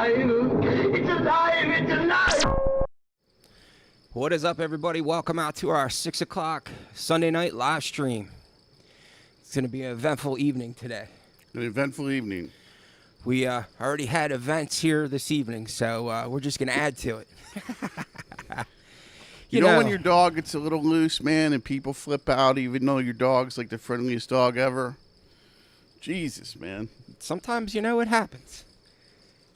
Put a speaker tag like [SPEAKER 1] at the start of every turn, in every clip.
[SPEAKER 1] It's alive! It's alive!
[SPEAKER 2] What is up, everybody? Welcome out to our 6 o'clock Sunday night live stream. It's going to be an eventful evening today.
[SPEAKER 3] An eventful evening.
[SPEAKER 2] We already had events here this evening, so we're just going to add to it.
[SPEAKER 3] You know when your dog gets a little loose, man, and people flip out even though your dog's like the friendliest dog ever? Jesus, man.
[SPEAKER 2] Sometimes, it happens.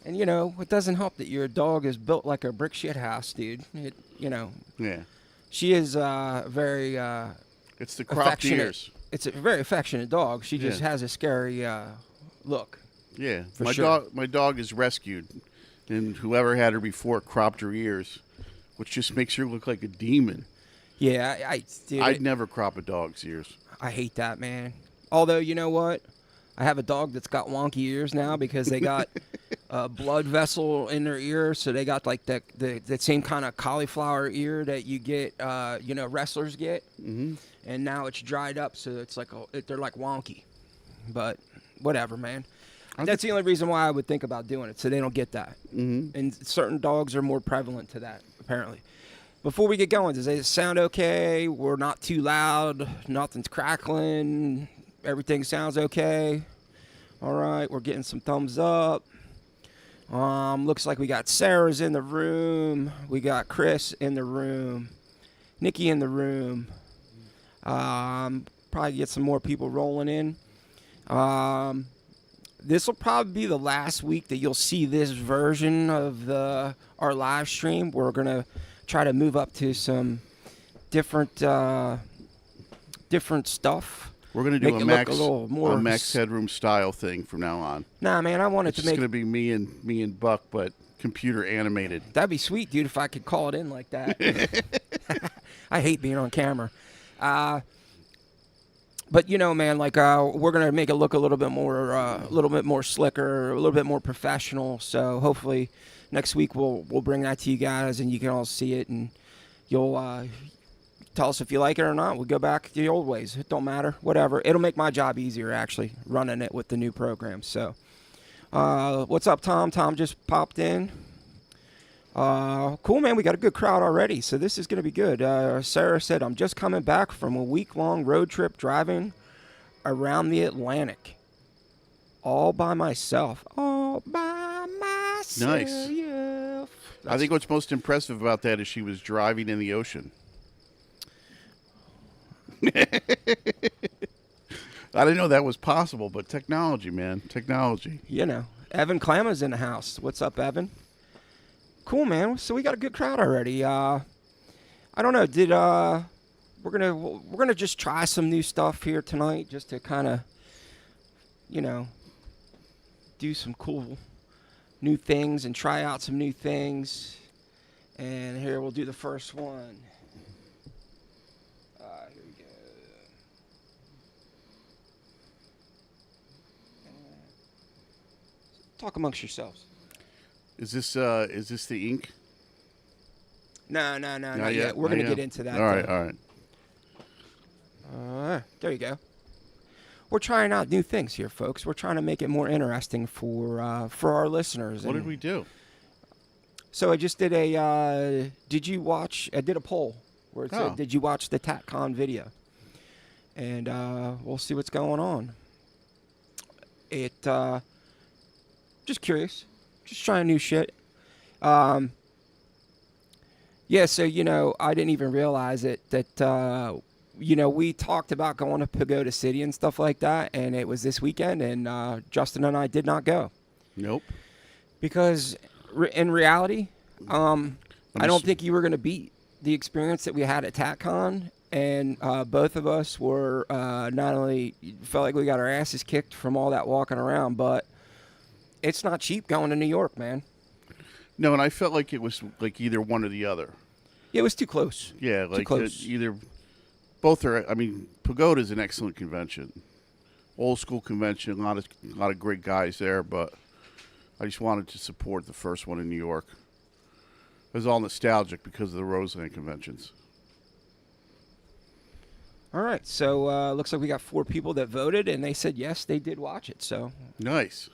[SPEAKER 2] And, it doesn't help that your dog is built like a brick shit house, dude.
[SPEAKER 3] Yeah.
[SPEAKER 2] She is very
[SPEAKER 3] It's the cropped ears.
[SPEAKER 2] It's a very affectionate dog. She just has a scary look.
[SPEAKER 3] Yeah.
[SPEAKER 2] My
[SPEAKER 3] My dog is rescued, and whoever had her before cropped her ears, which just makes her look like a demon.
[SPEAKER 2] Yeah,
[SPEAKER 3] I'd never crop a dog's ears.
[SPEAKER 2] I hate that, man. Although, you know what? I have a dog that's got wonky ears now because they got a blood vessel in their ear, so they got like the same kind of cauliflower ear that you get, wrestlers get.
[SPEAKER 3] Mm-hmm.
[SPEAKER 2] And now it's dried up, so it's like they're like wonky. But whatever, man. That's the only reason why I would think about doing it, so they don't get that.
[SPEAKER 3] Mm-hmm.
[SPEAKER 2] And certain dogs are more prevalent to that, apparently. Before we get going, does it sound okay? We're not too loud. Nothing's crackling. Everything sounds okay. All right, we're getting some thumbs up. Looks like we got Sarah's in the room. We got Chris in the room. Nikki in the room. Probably get some more people rolling in. This will probably be the last week that you'll see this version of our live stream. We're gonna try to move up to some different stuff.
[SPEAKER 3] We're gonna do
[SPEAKER 2] a
[SPEAKER 3] max headroom style thing from now on.
[SPEAKER 2] Nah, man, I want it to make.
[SPEAKER 3] It's gonna be me and Buck, but computer animated.
[SPEAKER 2] That'd be sweet, dude. If I could call it in like that. I hate being on camera. But man, like we're gonna make it look a little bit more slicker, a little bit more professional. So hopefully next week we'll bring that to you guys, and you can all see it, and you'll tell us if you like it or not. We'll go back to the old ways. It don't matter, whatever. It'll make my job easier actually running it with the new program. So what's up, Tom? Tom just popped in. Cool, man. We got a good crowd already, so this is going to be good. Sarah said, I'm just coming back from a week-long road trip driving around the Atlantic. All by myself. All by myself.
[SPEAKER 3] Nice.
[SPEAKER 2] Yeah.
[SPEAKER 3] I think what's most impressive about that is she was driving in the ocean. I didn't know that was possible, but technology, man. Technology.
[SPEAKER 2] Evan Klama's in the house. What's up, Evan? Cool, man. So we got a good crowd already. I don't know. We're gonna just try some new stuff here tonight, just to kind of, do some cool new things and try out some new things. And here we'll do the first one. Here we go. Talk amongst yourselves.
[SPEAKER 3] Is this the ink?
[SPEAKER 2] No, not yet. We're going to get into that.
[SPEAKER 3] All right.
[SPEAKER 2] There you go. We're trying out new things here, folks. We're trying to make it more interesting for our listeners.
[SPEAKER 3] What did we do?
[SPEAKER 2] So I just did I did a poll where it said, did you watch the TatCon video? And we'll see what's going on. Just curious. Just trying new shit. So, I didn't even realize it that, we talked about going to Pagoda City and stuff like that, and it was this weekend, and Justin and I did not go.
[SPEAKER 3] Nope.
[SPEAKER 2] Because in reality, I don't think you were going to beat the experience that we had at TatCon, and both of us were not only felt like we got our asses kicked from all that walking around, but it's not cheap going to New York, man.
[SPEAKER 3] No, and I felt like it was like either one or the other.
[SPEAKER 2] It was too close.
[SPEAKER 3] Yeah, like
[SPEAKER 2] too close.
[SPEAKER 3] Either both are. I mean, Pagoda is an excellent convention, old school convention. A lot of great guys there, but I just wanted to support the first one in New York. It was all nostalgic because of the Roseland conventions.
[SPEAKER 2] All right, so looks like we got 4 people that voted, and they said yes, they did watch it. So
[SPEAKER 3] nice.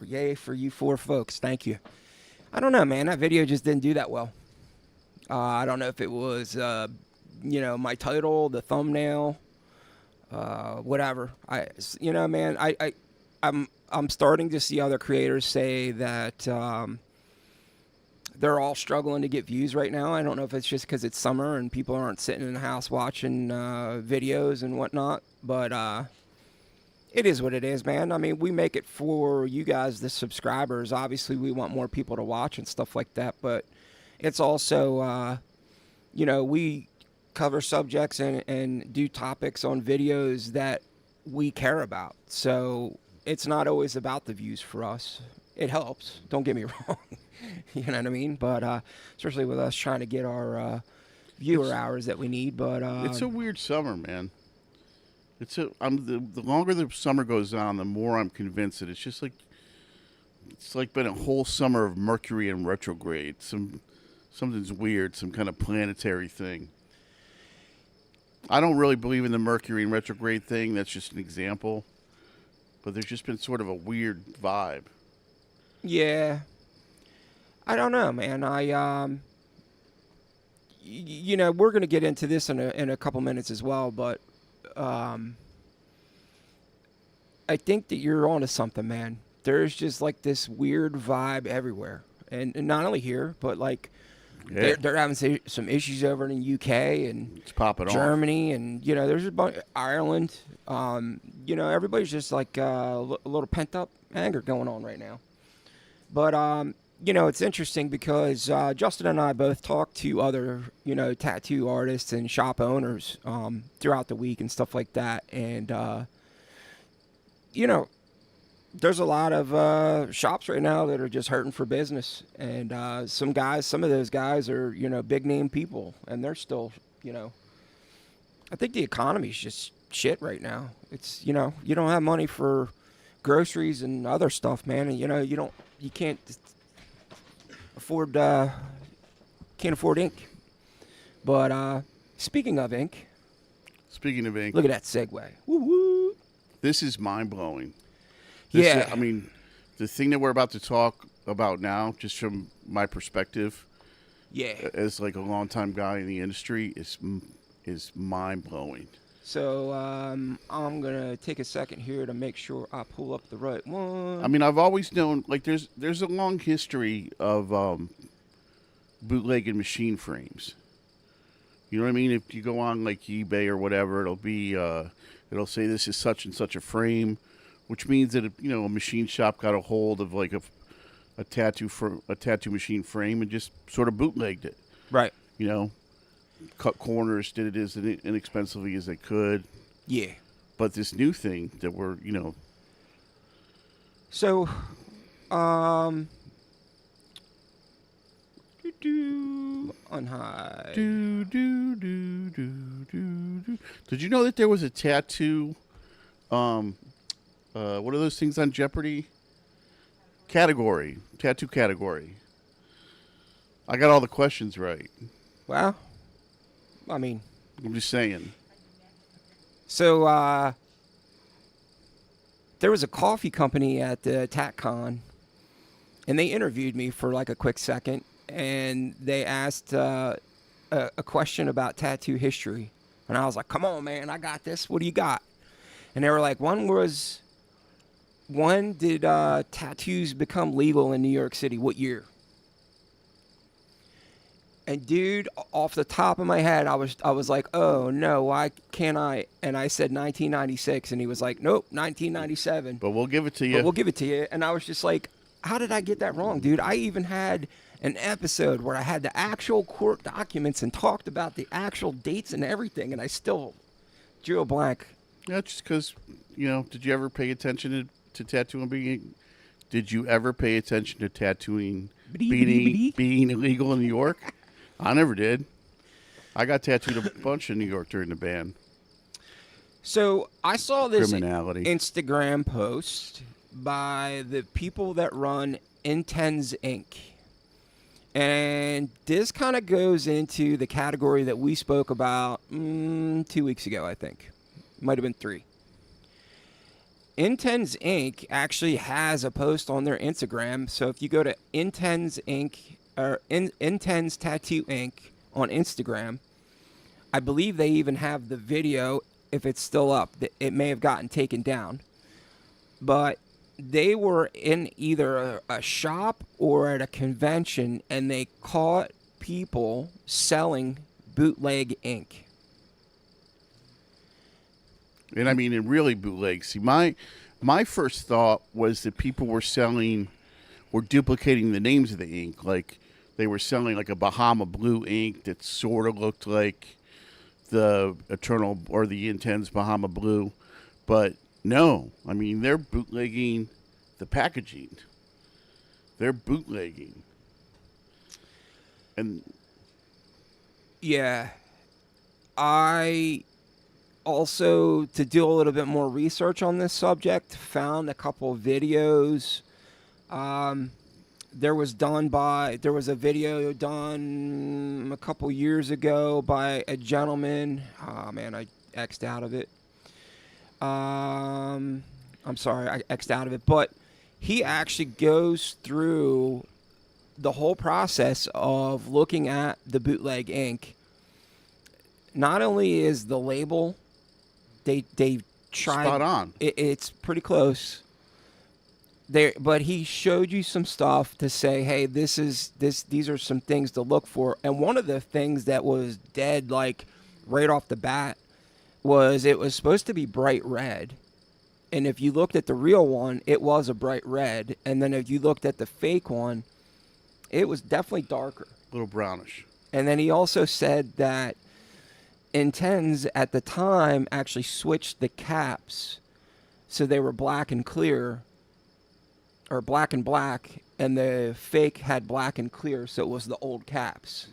[SPEAKER 2] Yay for you 4 folks. Thank you. I don't know, man. That video just didn't do that well. I don't know if it was, my title, the thumbnail, whatever. Man, I'm starting to see other creators say that they're all struggling to get views right now. I don't know if it's just because it's summer and people aren't sitting in the house watching videos and whatnot, but it is what it is, man. I mean, we make it for you guys, the subscribers. Obviously, we want more people to watch and stuff like that, but it's also, we cover subjects and do topics on videos that we care about. So it's not always about the views for us. It helps. Don't get me wrong. You know what I mean? But especially with us trying to get our viewer hours that we need. But
[SPEAKER 3] it's a weird summer, man. The longer the summer goes on, the more I'm convinced that it's like been a whole summer of Mercury in retrograde. Something's weird, some kind of planetary thing. I don't really believe in the Mercury in retrograde thing. That's just an example. But there's just been sort of a weird vibe.
[SPEAKER 2] Yeah. I don't know, man. We're going to get into this in a couple minutes as well, but I think that you're onto something, man. There's just like this weird vibe everywhere. And not only here, but like they're having some issues over in the UK and
[SPEAKER 3] it's popping
[SPEAKER 2] Germany off. And, there's a bunch, Ireland. Everybody's just like a little pent up anger going on right now. But, it's interesting because Justin and I both talk to other, tattoo artists and shop owners throughout the week and stuff like that. And, there's a lot of shops right now that are just hurting for business. And some of those guys are, big name people. And they're still, I think the economy's just shit right now. It's, you don't have money for groceries and other stuff, man. And, you can't afford ink. But speaking of ink, look at that segue. Woo woo.
[SPEAKER 3] This is mind blowing.
[SPEAKER 2] Yeah.
[SPEAKER 3] The thing that we're about to talk about now, just from my perspective, as like a longtime guy in the industry, is mind blowing.
[SPEAKER 2] So I'm gonna take a second here to make sure I pull up the right one.
[SPEAKER 3] I mean, I've always known like there's a long history of bootlegging machine frames. You know what I mean? If you go on like eBay or whatever, it'll say this is such and such a frame, which means that a machine shop got a hold of like a tattoo machine frame and just sort of bootlegged it.
[SPEAKER 2] Right.
[SPEAKER 3] Cut corners, did it as inexpensively as they could.
[SPEAKER 2] Yeah.
[SPEAKER 3] But this new thing that we're,
[SPEAKER 2] So, unhide.
[SPEAKER 3] Did you know that there was a tattoo, what are those things on Jeopardy? Tattoo category. I got all the questions right.
[SPEAKER 2] Well, I mean,
[SPEAKER 3] I'm just saying.
[SPEAKER 2] So, there was a coffee company at the TatCon, and they interviewed me for like a quick second, and they asked a question about tattoo history. And I was like, come on, man, I got this. What do you got? And they were like, when did tattoos become legal in New York City? What year? And dude, off the top of my head, I was like, oh no, why can't I? And I said 1996, and he was like, nope, 1997.
[SPEAKER 3] But we'll give it to you.
[SPEAKER 2] And I was just like, how did I get that wrong, dude? I even had an episode where I had the actual court documents and talked about the actual dates and everything, and I still drew a blank.
[SPEAKER 3] Yeah, just because, did you ever pay attention to tattooing? Did you ever pay attention to tattooing being illegal in New York? I never did. I got tattooed a bunch in New York during the ban.
[SPEAKER 2] So I saw this
[SPEAKER 3] Criminality.
[SPEAKER 2] Instagram post by the people that run Intense Inc. And this kind of goes into the category that we spoke about 2 weeks ago, I think. Might have been 3. Intens Inc. actually has a post on their Instagram. So if you go to Intens Inc. or Intens Tattoo Inc. on Instagram, I believe they even have the video. If it's still up, it may have gotten taken down. But they were in either a shop or at a convention, and they caught people selling bootleg ink.
[SPEAKER 3] And I mean, and really bootleg. See, my first thought was that people were duplicating the names of the ink. Like they were selling like a Bahama Blue ink that sort of looked like the Eternal or the Intense Bahama Blue, but no. I mean, they're bootlegging the packaging. They're bootlegging, and
[SPEAKER 2] Yeah, I also, to do a little bit more research on this subject, found a couple of videos. There was a video done a couple years ago by a gentleman. Oh man, I X'd out of it. I'm sorry, I X'd out of it. But he actually goes through the whole process of looking at the bootleg ink. Not only is the label, they tried
[SPEAKER 3] spot on.
[SPEAKER 2] It's pretty close. But he showed you some stuff to say, hey, these are some things to look for. And one of the things that was dead, like right off the bat, was it was supposed to be bright red. And if you looked at the real one, it was a bright red. And then if you looked at the fake one, it was definitely darker.
[SPEAKER 3] A little brownish.
[SPEAKER 2] And then he also said that Intens at the time actually switched the caps so they were black and clear, or black and black, and the fake had black and clear, so it was the old caps.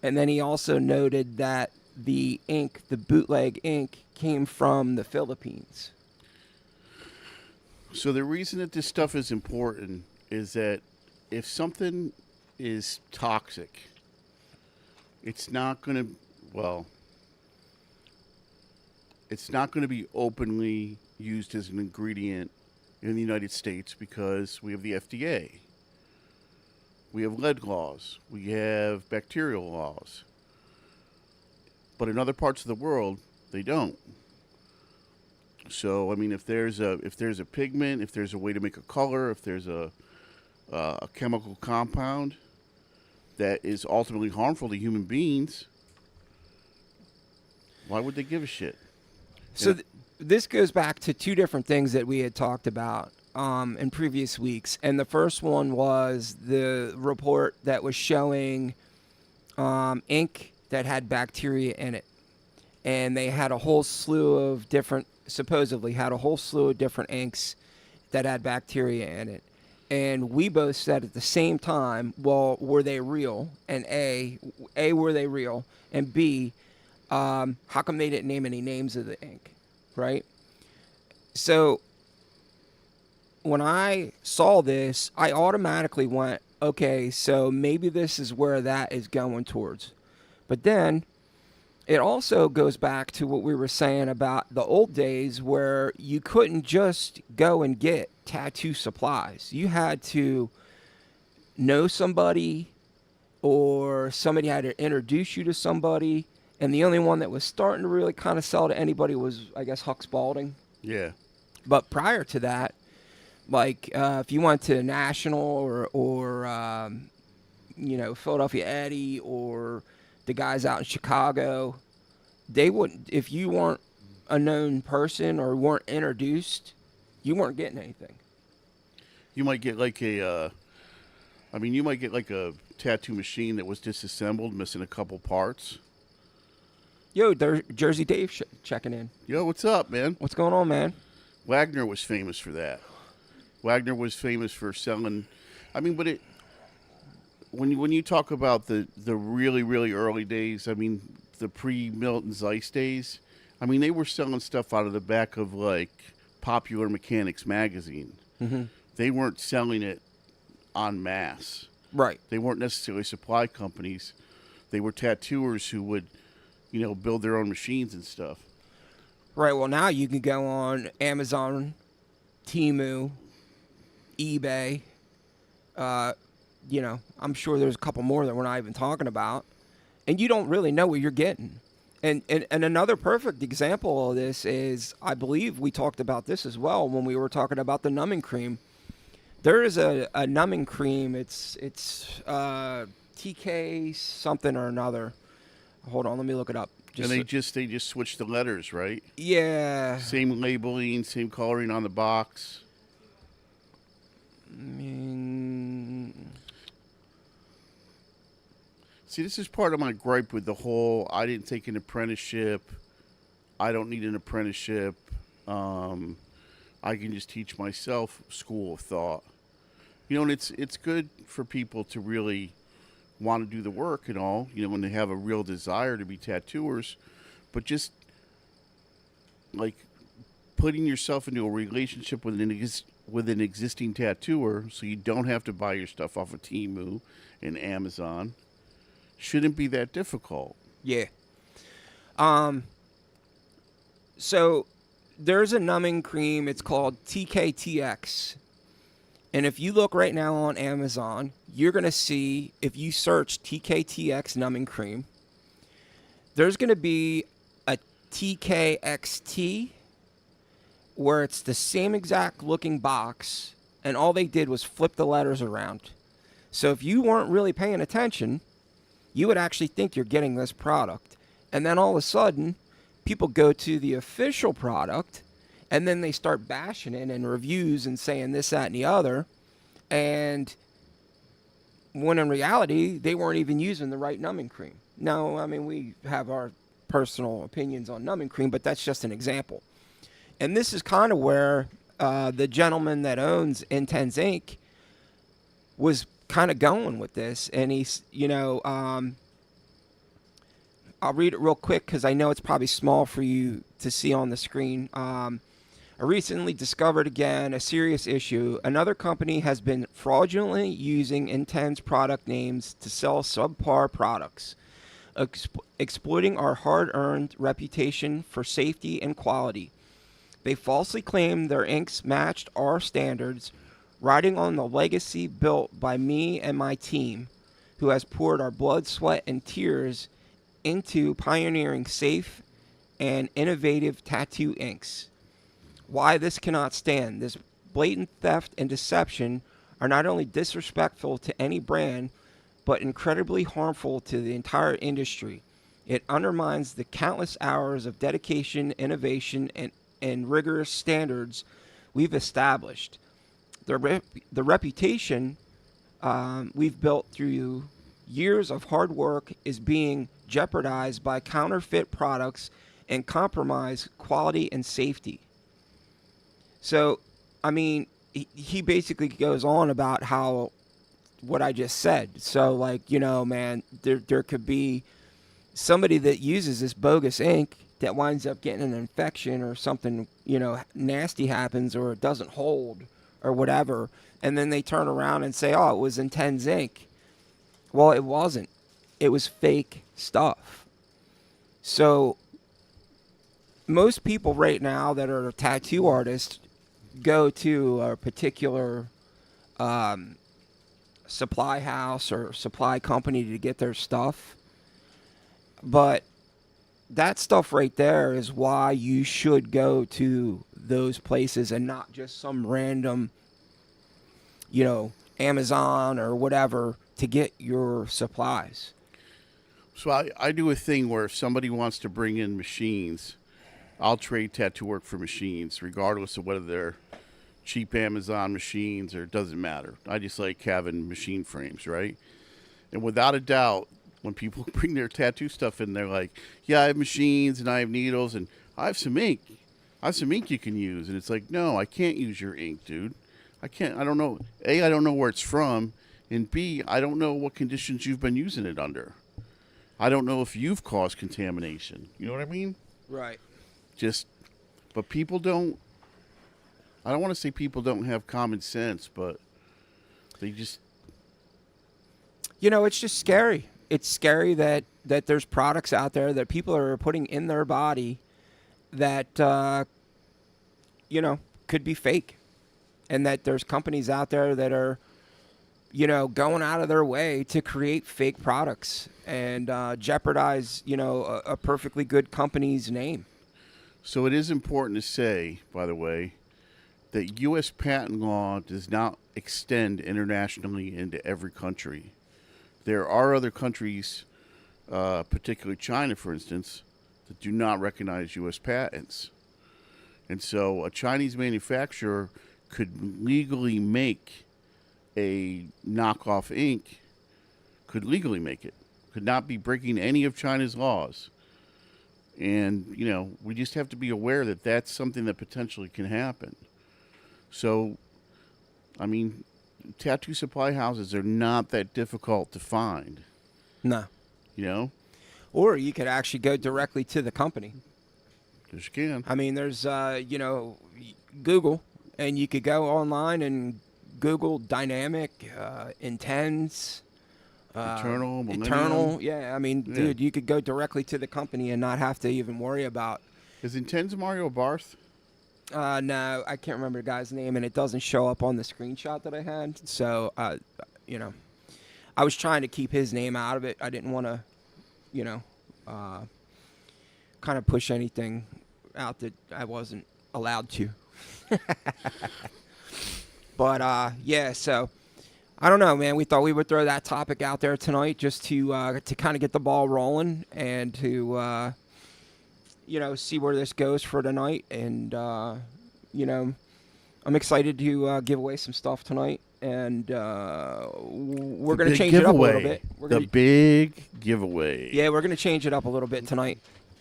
[SPEAKER 2] And then he also noted that the ink, the bootleg ink, came from the Philippines.
[SPEAKER 3] So the reason that this stuff is important is that if something is toxic, it's not going to, it's not going to be openly used as an ingredient in the United States because we have the FDA. We have lead laws. We have bacterial laws. But in other parts of the world, they don't. So, I mean, if there's a pigment, if there's a way to make a color, if there's a chemical compound that is ultimately harmful to human beings, why would they give a shit?
[SPEAKER 2] So this goes back to two different things that we had talked about in previous weeks. And the first one was the report that was showing ink that had bacteria in it. And they had a whole slew of different, supposedly had a whole slew of different inks that had bacteria in it. And we both said at the same time, well, were they real? And A, were they real? And B, how come they didn't name any names of the ink, right? So when I saw this, I automatically went, okay, so maybe this is where that is going towards. But then it also goes back to what we were saying about the old days where you couldn't just go and get tattoo supplies. You had to know somebody, or somebody had to introduce you to somebody. And the only one that was starting to really kind of sell to anybody was, I guess, Huck Spalding.
[SPEAKER 3] Yeah.
[SPEAKER 2] But prior to that, like if you went to National or Philadelphia Eddie or the guys out in Chicago, they wouldn't, if you weren't a known person or weren't introduced, you weren't getting anything.
[SPEAKER 3] You might get like a tattoo machine that was disassembled, missing a couple parts.
[SPEAKER 2] Yo, there's Jersey Dave checking in.
[SPEAKER 3] Yo, what's up, man?
[SPEAKER 2] What's going on, man?
[SPEAKER 3] Wagner was famous for that. Wagner was famous for selling. I mean, but when you talk about the really, really early days, I mean, the pre-Milton Zeiss days, I mean, they were selling stuff out of the back of, like, Popular Mechanics magazine.
[SPEAKER 2] Mm-hmm.
[SPEAKER 3] They weren't selling it en masse.
[SPEAKER 2] Right.
[SPEAKER 3] They weren't necessarily supply companies. They were tattooers who would, build their own machines and stuff.
[SPEAKER 2] Right. Well, now you can go on Amazon, Temu, eBay. I'm sure there's a couple more that we're not even talking about, and you don't really know what you're getting. And another perfect example of this is, I believe we talked about this as well when we were talking about the numbing cream. There is a numbing cream. It's TK something or another. Hold on, let me look it up.
[SPEAKER 3] And they just switched the letters, right?
[SPEAKER 2] Yeah.
[SPEAKER 3] Same labeling, same coloring on the box. See, this is part of my gripe with the whole I didn't take an apprenticeship. I don't need an apprenticeship. I can just teach myself school of thought. And it's good for people to really want to do the work and all, when they have a real desire to be tattooers. But just, like, putting yourself into a relationship with an existing tattooer so you don't have to buy your stuff off of Temu and Amazon shouldn't be that difficult.
[SPEAKER 2] Yeah. So there's a numbing cream. It's called TKTX. And if you look right now on Amazon, you're going to see, if you search TKTX numbing cream, there's going to be a TKXT where it's the same exact looking box, and all they did was flip the letters around. So if you weren't really paying attention, you would actually think you're getting this product. And then all of a sudden, people go to the official product, and then they start bashing it in reviews and saying this, that, and the other. And when in reality, they weren't even using the right numbing cream. Now, I mean, we have our personal opinions on numbing cream, but that's just an example. And this is kind of where the gentleman that owns Intense Inc. was kind of going with this. And he's, I'll read it real quick because I know it's probably small for you to see on the screen. I recently discovered again a serious issue. Another company has been fraudulently using Intense product names to sell subpar products, exploiting our hard-earned reputation for safety and quality. They falsely claim their inks matched our standards, riding on the legacy built by me and my team, who has poured our blood, sweat, and tears into pioneering safe and innovative tattoo inks. Why this cannot stand. This blatant theft and deception are not only disrespectful to any brand, but incredibly harmful to the entire industry. It undermines the countless hours of dedication, innovation, and rigorous standards we've established. The reputation we've built through years of hard work is being jeopardized by counterfeit products and compromise quality and safety. So, I mean, he basically goes on about how, what I just said. So, like, man, there could be somebody that uses this bogus ink that winds up getting an infection or something, nasty happens, or it doesn't hold or whatever. And then they turn around and say, oh, it was Intense ink. Well, it wasn't. It was fake stuff. So most people right now that are tattoo artists go to a particular supply house or supply company to get their stuff. But that stuff right there is why you should go to those places and not just some random, Amazon or whatever to get your supplies.
[SPEAKER 3] So I do a thing where if somebody wants to bring in machines, I'll trade tattoo work for machines, regardless of whether they're cheap Amazon machines or it doesn't matter. I just like having machine frames, right? And without a doubt, when people bring their tattoo stuff in, they're like, yeah, I have machines and I have needles and I have some ink. I have some ink you can use. And it's like, no, I can't use your ink, dude. I can't. I don't know. A, I don't know where it's from. And B, I don't know what conditions you've been using it under. I don't know if you've caused contamination. You know what I mean?
[SPEAKER 2] Right.
[SPEAKER 3] But people don't, I don't want to say people don't have common sense, but they just.
[SPEAKER 2] It's just scary. It's scary that there's products out there that people are putting in their body that you know, could be fake, and that there's companies out there that are, you know, going out of their way to create fake products and jeopardize, you know, a perfectly good company's name.
[SPEAKER 3] So it is important to say, by the way, that U.S. patent law does not extend internationally into every country. There are other countries, particularly China, for instance, that do not recognize U.S. patents. And so a Chinese manufacturer could legally make a knockoff ink, could legally make it, could not be breaking any of China's laws. And, you know, we just have to be aware that that's something that potentially can happen. So, I mean, tattoo supply houses are not that difficult to find.
[SPEAKER 2] No.
[SPEAKER 3] You know?
[SPEAKER 2] Or you could actually go directly to the company.
[SPEAKER 3] Yes, you can.
[SPEAKER 2] I mean, there's, you know, Google, and you could go online and Google Dynamic, Intense,
[SPEAKER 3] Eternal.
[SPEAKER 2] Yeah, I mean, dude, you could go directly to the company and not have to even worry about.
[SPEAKER 3] Is Intense Mario Barth?
[SPEAKER 2] No, I can't remember the guy's name, and it doesn't show up on the screenshot that I had. So, you know, I was trying to keep his name out of it. I didn't want to, you know, kind of push anything out that I wasn't allowed to. But yeah, so I don't know, man. We thought we would throw that topic out there tonight just to kind of get the ball rolling and to you know, see where this goes for tonight. And you know, I'm excited to give away some stuff tonight, and we're going to change it up a little bit.
[SPEAKER 3] The big giveaway.
[SPEAKER 2] Yeah, we're going to change it up a little bit tonight.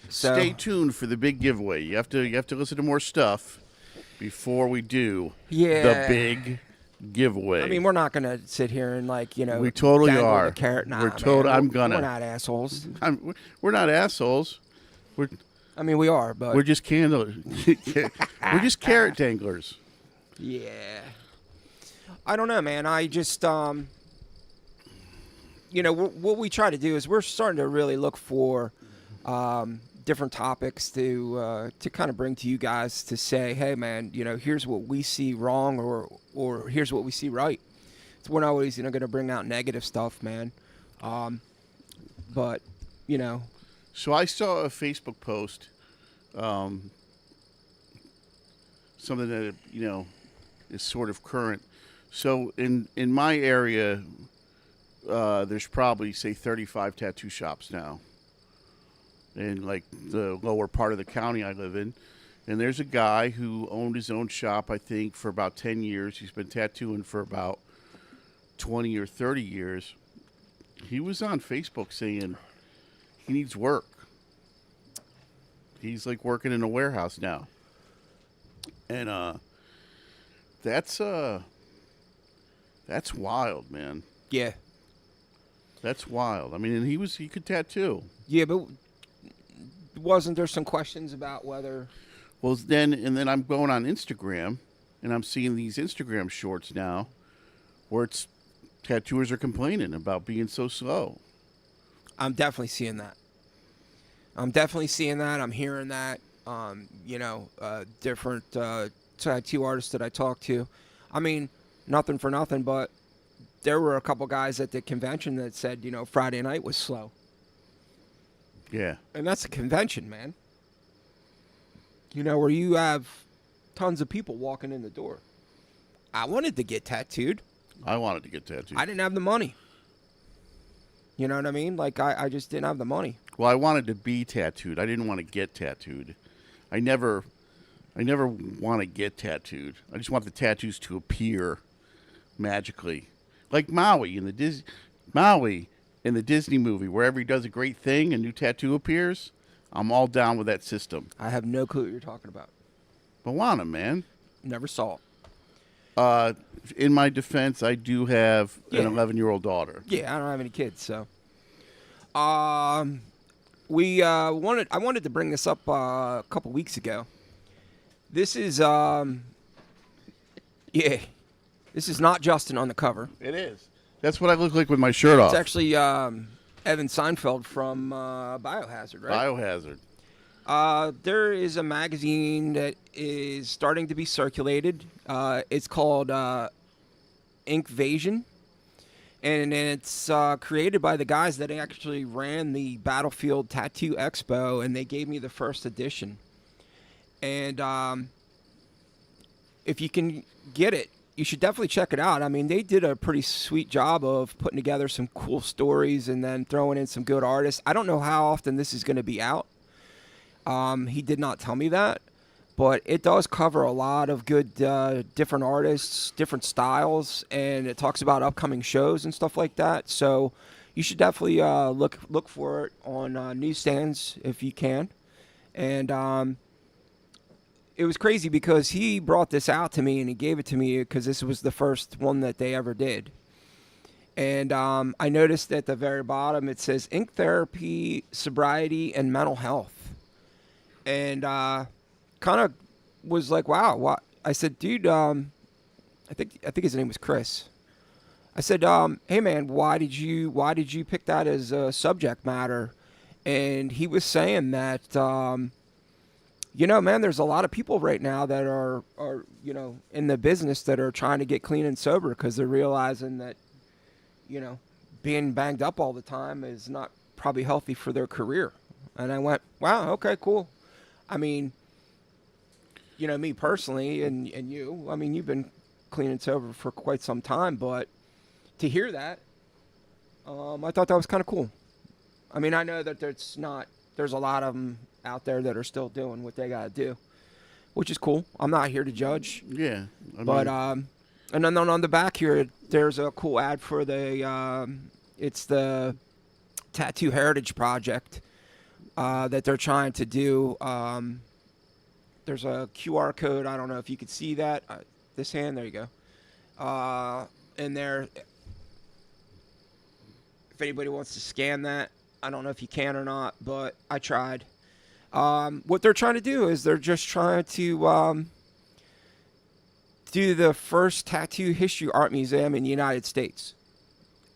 [SPEAKER 2] So
[SPEAKER 3] stay tuned for the big giveaway. You have to listen to more stuff before we do the big giveaway.
[SPEAKER 2] I mean, we're not going to sit here and, like, you know,
[SPEAKER 3] we totally
[SPEAKER 2] dangle
[SPEAKER 3] are.
[SPEAKER 2] The carrot. Nah,
[SPEAKER 3] We're
[SPEAKER 2] not assholes.
[SPEAKER 3] We're not assholes.
[SPEAKER 2] I mean, we are, but
[SPEAKER 3] we're just we're just carrot danglers.
[SPEAKER 2] Yeah. I don't know, man. I just you know, what we try to do is we're starting to really look for different topics to kind of bring to you guys to say, hey, man, you know, here's what we see wrong, or here's what we see right. So we're not always, you know, going to bring out negative stuff, man. But, you know.
[SPEAKER 3] So I saw a Facebook post, something that, you know, is sort of current. So in my area, there's probably, say, 35 tattoo shops now. In, like, the lower part of the county I live in. And there's a guy who owned his own shop, I think, for about 10 years. He's been tattooing for about 20 or 30 years. He was on Facebook saying he needs work. He's, like, working in a warehouse now. And that's wild, man.
[SPEAKER 2] Yeah.
[SPEAKER 3] That's wild. I mean, and he could tattoo.
[SPEAKER 2] Yeah, but wasn't there some questions about whether?
[SPEAKER 3] Well, then I'm going on Instagram, and I'm seeing these Instagram shorts now, where tattooers are complaining about being so slow.
[SPEAKER 2] I'm definitely seeing that. I'm hearing that. You know, different tattoo artists that I talk to. I mean, nothing for nothing, but there were a couple guys at the convention that said, you know, Friday night was slow.
[SPEAKER 3] Yeah.
[SPEAKER 2] And that's a convention, man. You know, where you have tons of people walking in the door. I wanted to get tattooed.
[SPEAKER 3] I wanted to get tattooed.
[SPEAKER 2] I didn't have the money. You know what I mean? Like, I just didn't have the money.
[SPEAKER 3] Well, I wanted to be tattooed. I didn't want to get tattooed. I never want to get tattooed. I just want the tattoos to appear magically. Like Maui in the Disney movie, wherever he does a great thing, a new tattoo appears. I'm all down with that system.
[SPEAKER 2] I have no clue what you're talking about.
[SPEAKER 3] Moana, man.
[SPEAKER 2] Never saw
[SPEAKER 3] it. In my defense, I do have an 11-year-old daughter.
[SPEAKER 2] Yeah, I don't have any kids, so. I wanted to bring this up a couple weeks ago. This is this is not Justin on the cover.
[SPEAKER 3] It is. That's what I look like with my shirt off.
[SPEAKER 2] It's actually Evan Seinfeld from Biohazard, right?
[SPEAKER 3] Biohazard.
[SPEAKER 2] There is a magazine that is starting to be circulated. It's called Inkvasion, and it's created by the guys that actually ran the Battlefield Tattoo Expo, and they gave me the first edition. And if you can get it, you should definitely check it out. I mean, they did a pretty sweet job of putting together some cool stories and then throwing in some good artists. I don't know how often this is going to be out. He did not tell me that, but it does cover a lot of good different artists, different styles, and it talks about upcoming shows and stuff like that. So you should definitely look for it on newsstands if you can. And it was crazy because he brought this out to me and he gave it to me because this was the first one that they ever did. And I noticed at the very bottom it says ink therapy, sobriety, and mental health. And kind of was like, wow. What? I said, dude, I think his name was Chris. I said, hey man, why did you pick that as a subject matter? And he was saying that man, there's a lot of people right now that are in the business that are trying to get clean and sober because they're realizing that being banged up all the time is not probably healthy for their career. And I went, wow, okay, cool. I mean, me personally and you, I mean, you've been clean and sober for quite some time, but to hear that, I thought that was kind of cool. I mean, I know that there's a lot of them out there that are still doing what they got to do, which is cool. I'm not here to judge.
[SPEAKER 3] Yeah.
[SPEAKER 2] But and then on the back here, there's a cool ad for it's the Tattoo Heritage Project that they're trying to do. There's a QR code. I don't know if you could see that. This hand, there you go. And there, if anybody wants to scan that, I don't know if you can or not, but I tried. What they're trying to do is they're just trying to do the first tattoo history art museum in the United States.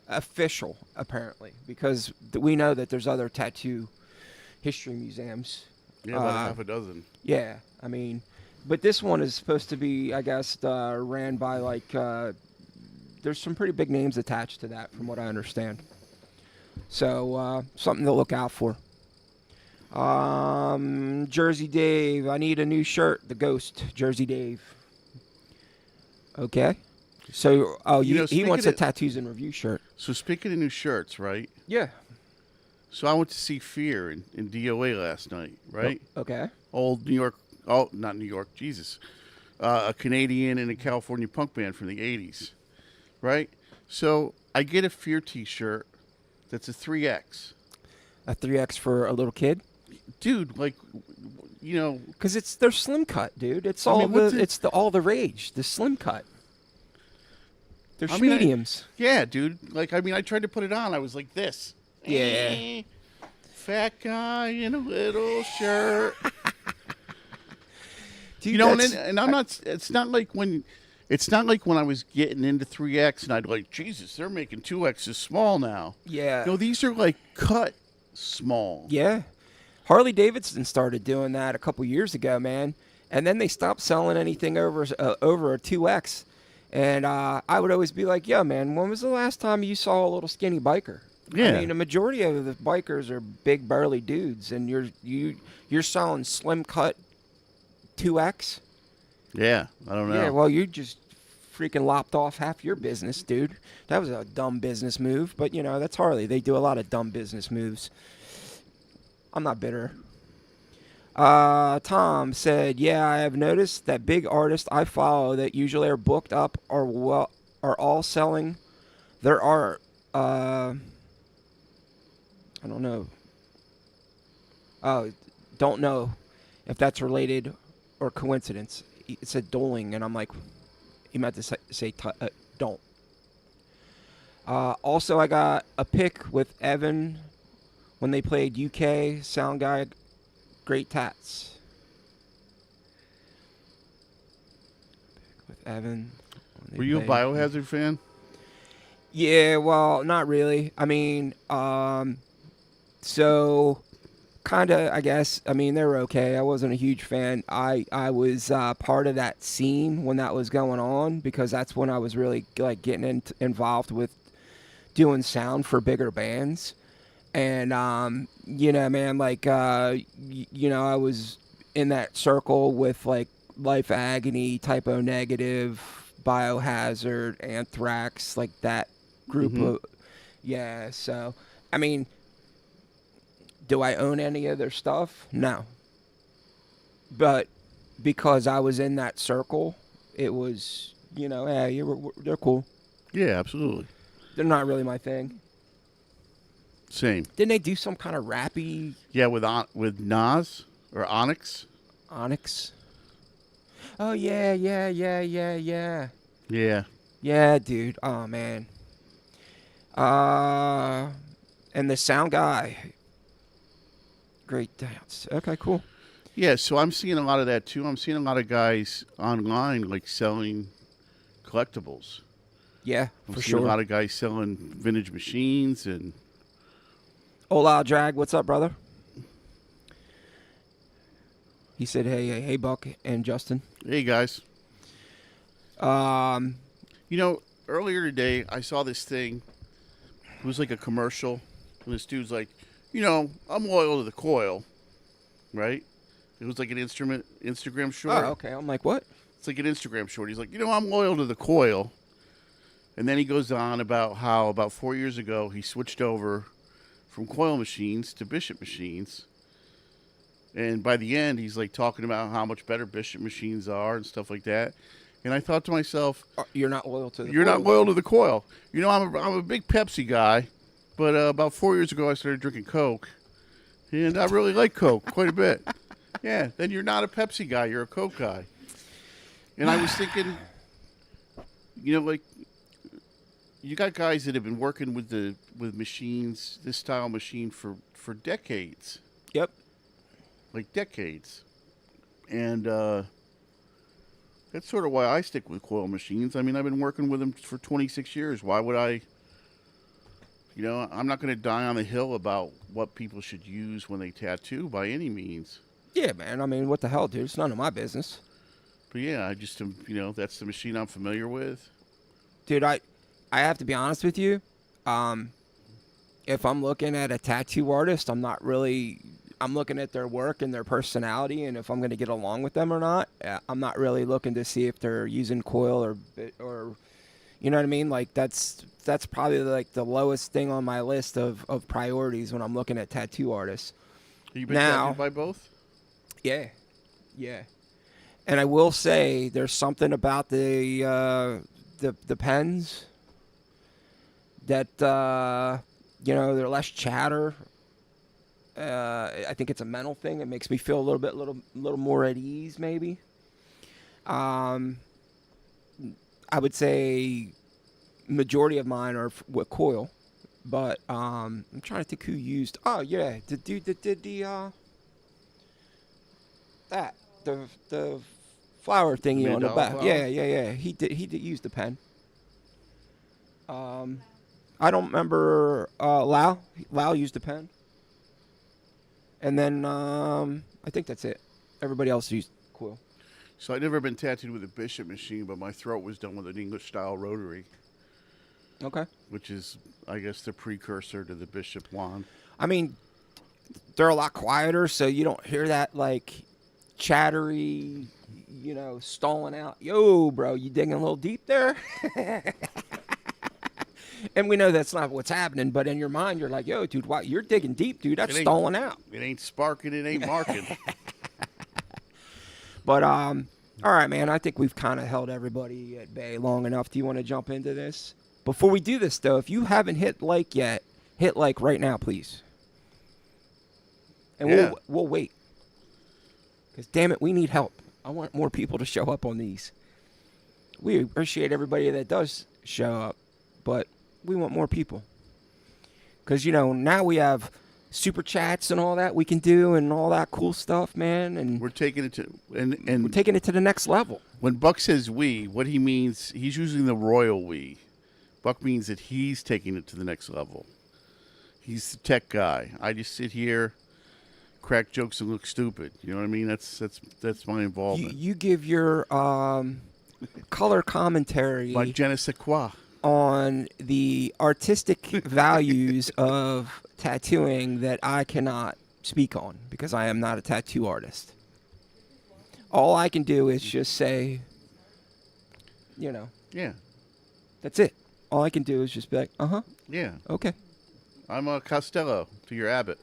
[SPEAKER 2] Official, apparently, because we know that there's other tattoo history museums.
[SPEAKER 3] Yeah, about half a dozen.
[SPEAKER 2] Yeah, I mean, but this one is supposed to be, I guess, ran by there's some pretty big names attached to that, from what I understand. So something to look out for. Jersey Dave, I need a new shirt. The Ghost, Jersey Dave. Okay. So, he wants a Tattoos and Review shirt.
[SPEAKER 3] So speaking of new shirts, right?
[SPEAKER 2] Yeah.
[SPEAKER 3] So I went to see Fear in DOA last night, right?
[SPEAKER 2] Okay.
[SPEAKER 3] Old New York, not New York, Jesus. A Canadian and a California punk band from the 80s, right? So I get a Fear t-shirt that's a 3X.
[SPEAKER 2] A 3X for a little kid?
[SPEAKER 3] Dude,
[SPEAKER 2] because they're slim cut, dude. It's all the rage. The slim cut. They're mediums.
[SPEAKER 3] Yeah, dude. I tried to put it on. I was like this.
[SPEAKER 2] Yeah.
[SPEAKER 3] Fat guy in a little shirt.
[SPEAKER 2] Dude,
[SPEAKER 3] and I'm not. It's not like when I was getting into 3X and I'd like, Jesus, they're making 2X's small now.
[SPEAKER 2] Yeah.
[SPEAKER 3] No, these are cut small.
[SPEAKER 2] Yeah. Harley Davidson started doing that a couple years ago, man, and then they stopped selling anything over a 2X. And I would always be like, "Yeah, man, when was the last time you saw a little skinny biker?"
[SPEAKER 3] Yeah.
[SPEAKER 2] I mean, the majority of the bikers are big, burly dudes, and you're selling slim cut 2X.
[SPEAKER 3] Yeah, I don't know.
[SPEAKER 2] Yeah, well, you just freaking lopped off half your business, dude. That was a dumb business move, but that's Harley. They do a lot of dumb business moves. I'm not bitter. Tom said, yeah, I have noticed that big artists I follow that usually are booked up are all selling their art. I don't know. Don't know if that's related or coincidence. It said doling, and I'm like, he meant to say don't. Also, I got a pic with Evan when they played UK sound guy, great tats. With Evan.
[SPEAKER 3] Were you a Biohazard fan?
[SPEAKER 2] Yeah, well, not really. I mean, so kind of, I guess. I mean, they were okay. I wasn't a huge fan. I was part of that scene when that was going on because that's when I was really like getting involved with doing sound for bigger bands. And you know, man, like you know, I was in that circle with like Life Agony, Typo Negative, Biohazard, Anthrax, like that group of yeah. So I mean, do I own any of their stuff? No. But because I was in that circle, it was, you know, yeah, they're cool.
[SPEAKER 3] Yeah, absolutely.
[SPEAKER 2] They're not really my thing.
[SPEAKER 3] Same.
[SPEAKER 2] Didn't they do some kind of rappy
[SPEAKER 3] Yeah, with Nas or Onyx.
[SPEAKER 2] Onyx? Oh yeah, yeah, yeah, yeah, yeah.
[SPEAKER 3] Yeah.
[SPEAKER 2] Yeah, dude. Oh man. And the sound guy. Great dance. Okay, cool.
[SPEAKER 3] Yeah, so I'm seeing a lot of that too. I'm seeing a lot of guys online like selling collectibles.
[SPEAKER 2] Yeah,
[SPEAKER 3] I'm
[SPEAKER 2] for
[SPEAKER 3] seeing
[SPEAKER 2] sure.
[SPEAKER 3] a lot of guys selling vintage machines and
[SPEAKER 2] Hola, Drag. What's up, brother? He said, hey, Buck and Justin.
[SPEAKER 3] hey guys.
[SPEAKER 2] Um,
[SPEAKER 3] You know, earlier today I saw this thing. It was like a commercial. And this dude's like, you know, I'm loyal to the coil, right? It was like an Instagram short.
[SPEAKER 2] oh, okay. I'm like, what?
[SPEAKER 3] It's like an Instagram short. He's like, you know, I'm loyal to the coil. And then he goes on about how about 4 years ago he switched over from coil machines to Bishop machines. And by the end, he's like talking about how much better Bishop machines are and stuff like that. And I thought to myself,
[SPEAKER 2] You're not loyal to the
[SPEAKER 3] you're not
[SPEAKER 2] coil.
[SPEAKER 3] loyal to the coil. You know, I'm a big Pepsi guy, but about 4 years ago I started drinking Coke, and I really like Coke quite a bit. Yeah, then you're not a Pepsi guy, you're a Coke guy. And I was thinking, you know, like you got guys that have been working with machines, this style machine for decades,
[SPEAKER 2] Yep.
[SPEAKER 3] like decades, and that's sort of why I stick with coil machines. I mean, I've been working with them for 26 years. Why would I? You know, I'm not going to die on the hill about what people should use when they tattoo by any means.
[SPEAKER 2] Yeah, man. I mean, what the hell, dude? It's none of my business.
[SPEAKER 3] But yeah, I just, you know, that's the machine I'm familiar with.
[SPEAKER 2] Dude, I have to be honest with you. If I'm looking at a tattoo artist, I'm looking at their work and their personality and if I'm going to get along with them or not. I'm not really looking to see if they're using coil or you know what I mean? Like that's probably like the lowest thing on my list of priorities when I'm looking at tattoo artists.
[SPEAKER 3] Have you been
[SPEAKER 2] Now,
[SPEAKER 3] tattooed by both?
[SPEAKER 2] Yeah. Yeah. And I will say there's something about the pens that you know, they're less chatter. I think it's a mental thing. It makes me feel a little more at ease, maybe. I would say majority of mine are with coil, but I'm trying to think who used. Oh yeah, the dude that did the flower thingy on the
[SPEAKER 3] Mandala
[SPEAKER 2] back.
[SPEAKER 3] flower?
[SPEAKER 2] Yeah. He did use the pen. I don't remember. Lau used the pen. And then I think that's it. Everybody else used coil.
[SPEAKER 3] So I've never been tattooed with a Bishop machine, but my throat was done with an English style rotary,
[SPEAKER 2] Okay.
[SPEAKER 3] which is, I guess, the precursor to the Bishop wand.
[SPEAKER 2] I mean, they're a lot quieter, so you don't hear that like chattery, you know, stalling out. Yo, bro, you digging a little deep there? And we know that's not what's happening, but in your mind, you're like, yo, dude, wow, you're digging deep, dude. That's stalling out.
[SPEAKER 3] It ain't sparking, it ain't marking.
[SPEAKER 2] But, all right, man, I think we've kind of held everybody at bay long enough. Do you want to jump into this? Before we do this, though, if you haven't hit like yet, hit like right now, please. And
[SPEAKER 3] Yeah.
[SPEAKER 2] we'll wait. Because, damn it, we need help. I want more people to show up on these. We appreciate everybody that does show up, but we want more people. Because, you know, now we have super chats and all that we can do and all that cool stuff, man. And
[SPEAKER 3] We're taking it to and
[SPEAKER 2] we're taking it to the next level.
[SPEAKER 3] when Buck says we, what he means, he's using the royal we. Buck means that he's taking it to the next level. He's the tech guy. I just sit here crack jokes and look stupid. You know what I mean? That's my involvement.
[SPEAKER 2] You give your color commentary
[SPEAKER 3] My je ne sais quoi.
[SPEAKER 2] on the artistic values of tattooing that I cannot speak on because I am not a tattoo artist. All I can do is just say,
[SPEAKER 3] Yeah.
[SPEAKER 2] that's it. All I can do is just be like,
[SPEAKER 3] Yeah.
[SPEAKER 2] okay.
[SPEAKER 3] I'm a Costello to your Abbott.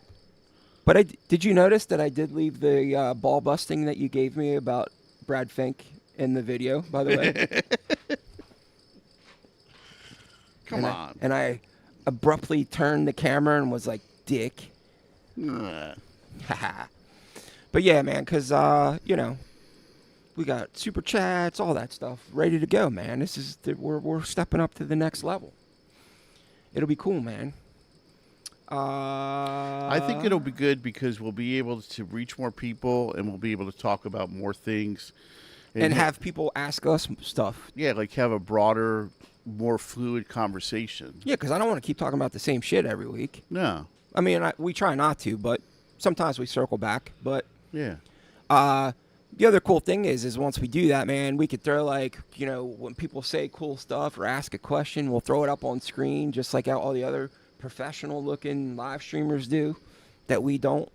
[SPEAKER 2] But did you notice that I did leave the ball busting that you gave me about Brad Fink in the video, by the way?
[SPEAKER 3] Come on.
[SPEAKER 2] And I abruptly turned the camera and was like, dick.
[SPEAKER 3] Ugh.
[SPEAKER 2] But yeah, man, because, we got super chats, all that stuff ready to go, man. We're stepping up to the next level. It'll be cool, man.
[SPEAKER 3] I think it'll be good because we'll be able to reach more people and we'll be able to talk about more things.
[SPEAKER 2] And have people ask us stuff.
[SPEAKER 3] Yeah, like have a broader, more fluid conversation.
[SPEAKER 2] Yeah, because I don't want to keep talking about the same shit every week.
[SPEAKER 3] No.
[SPEAKER 2] I mean, we try not to, but sometimes we circle back. But
[SPEAKER 3] Yeah.
[SPEAKER 2] the other cool thing is once we do that, man, we could throw when people say cool stuff or ask a question, we'll throw it up on screen just like all the other professional-looking live streamers do that we don't.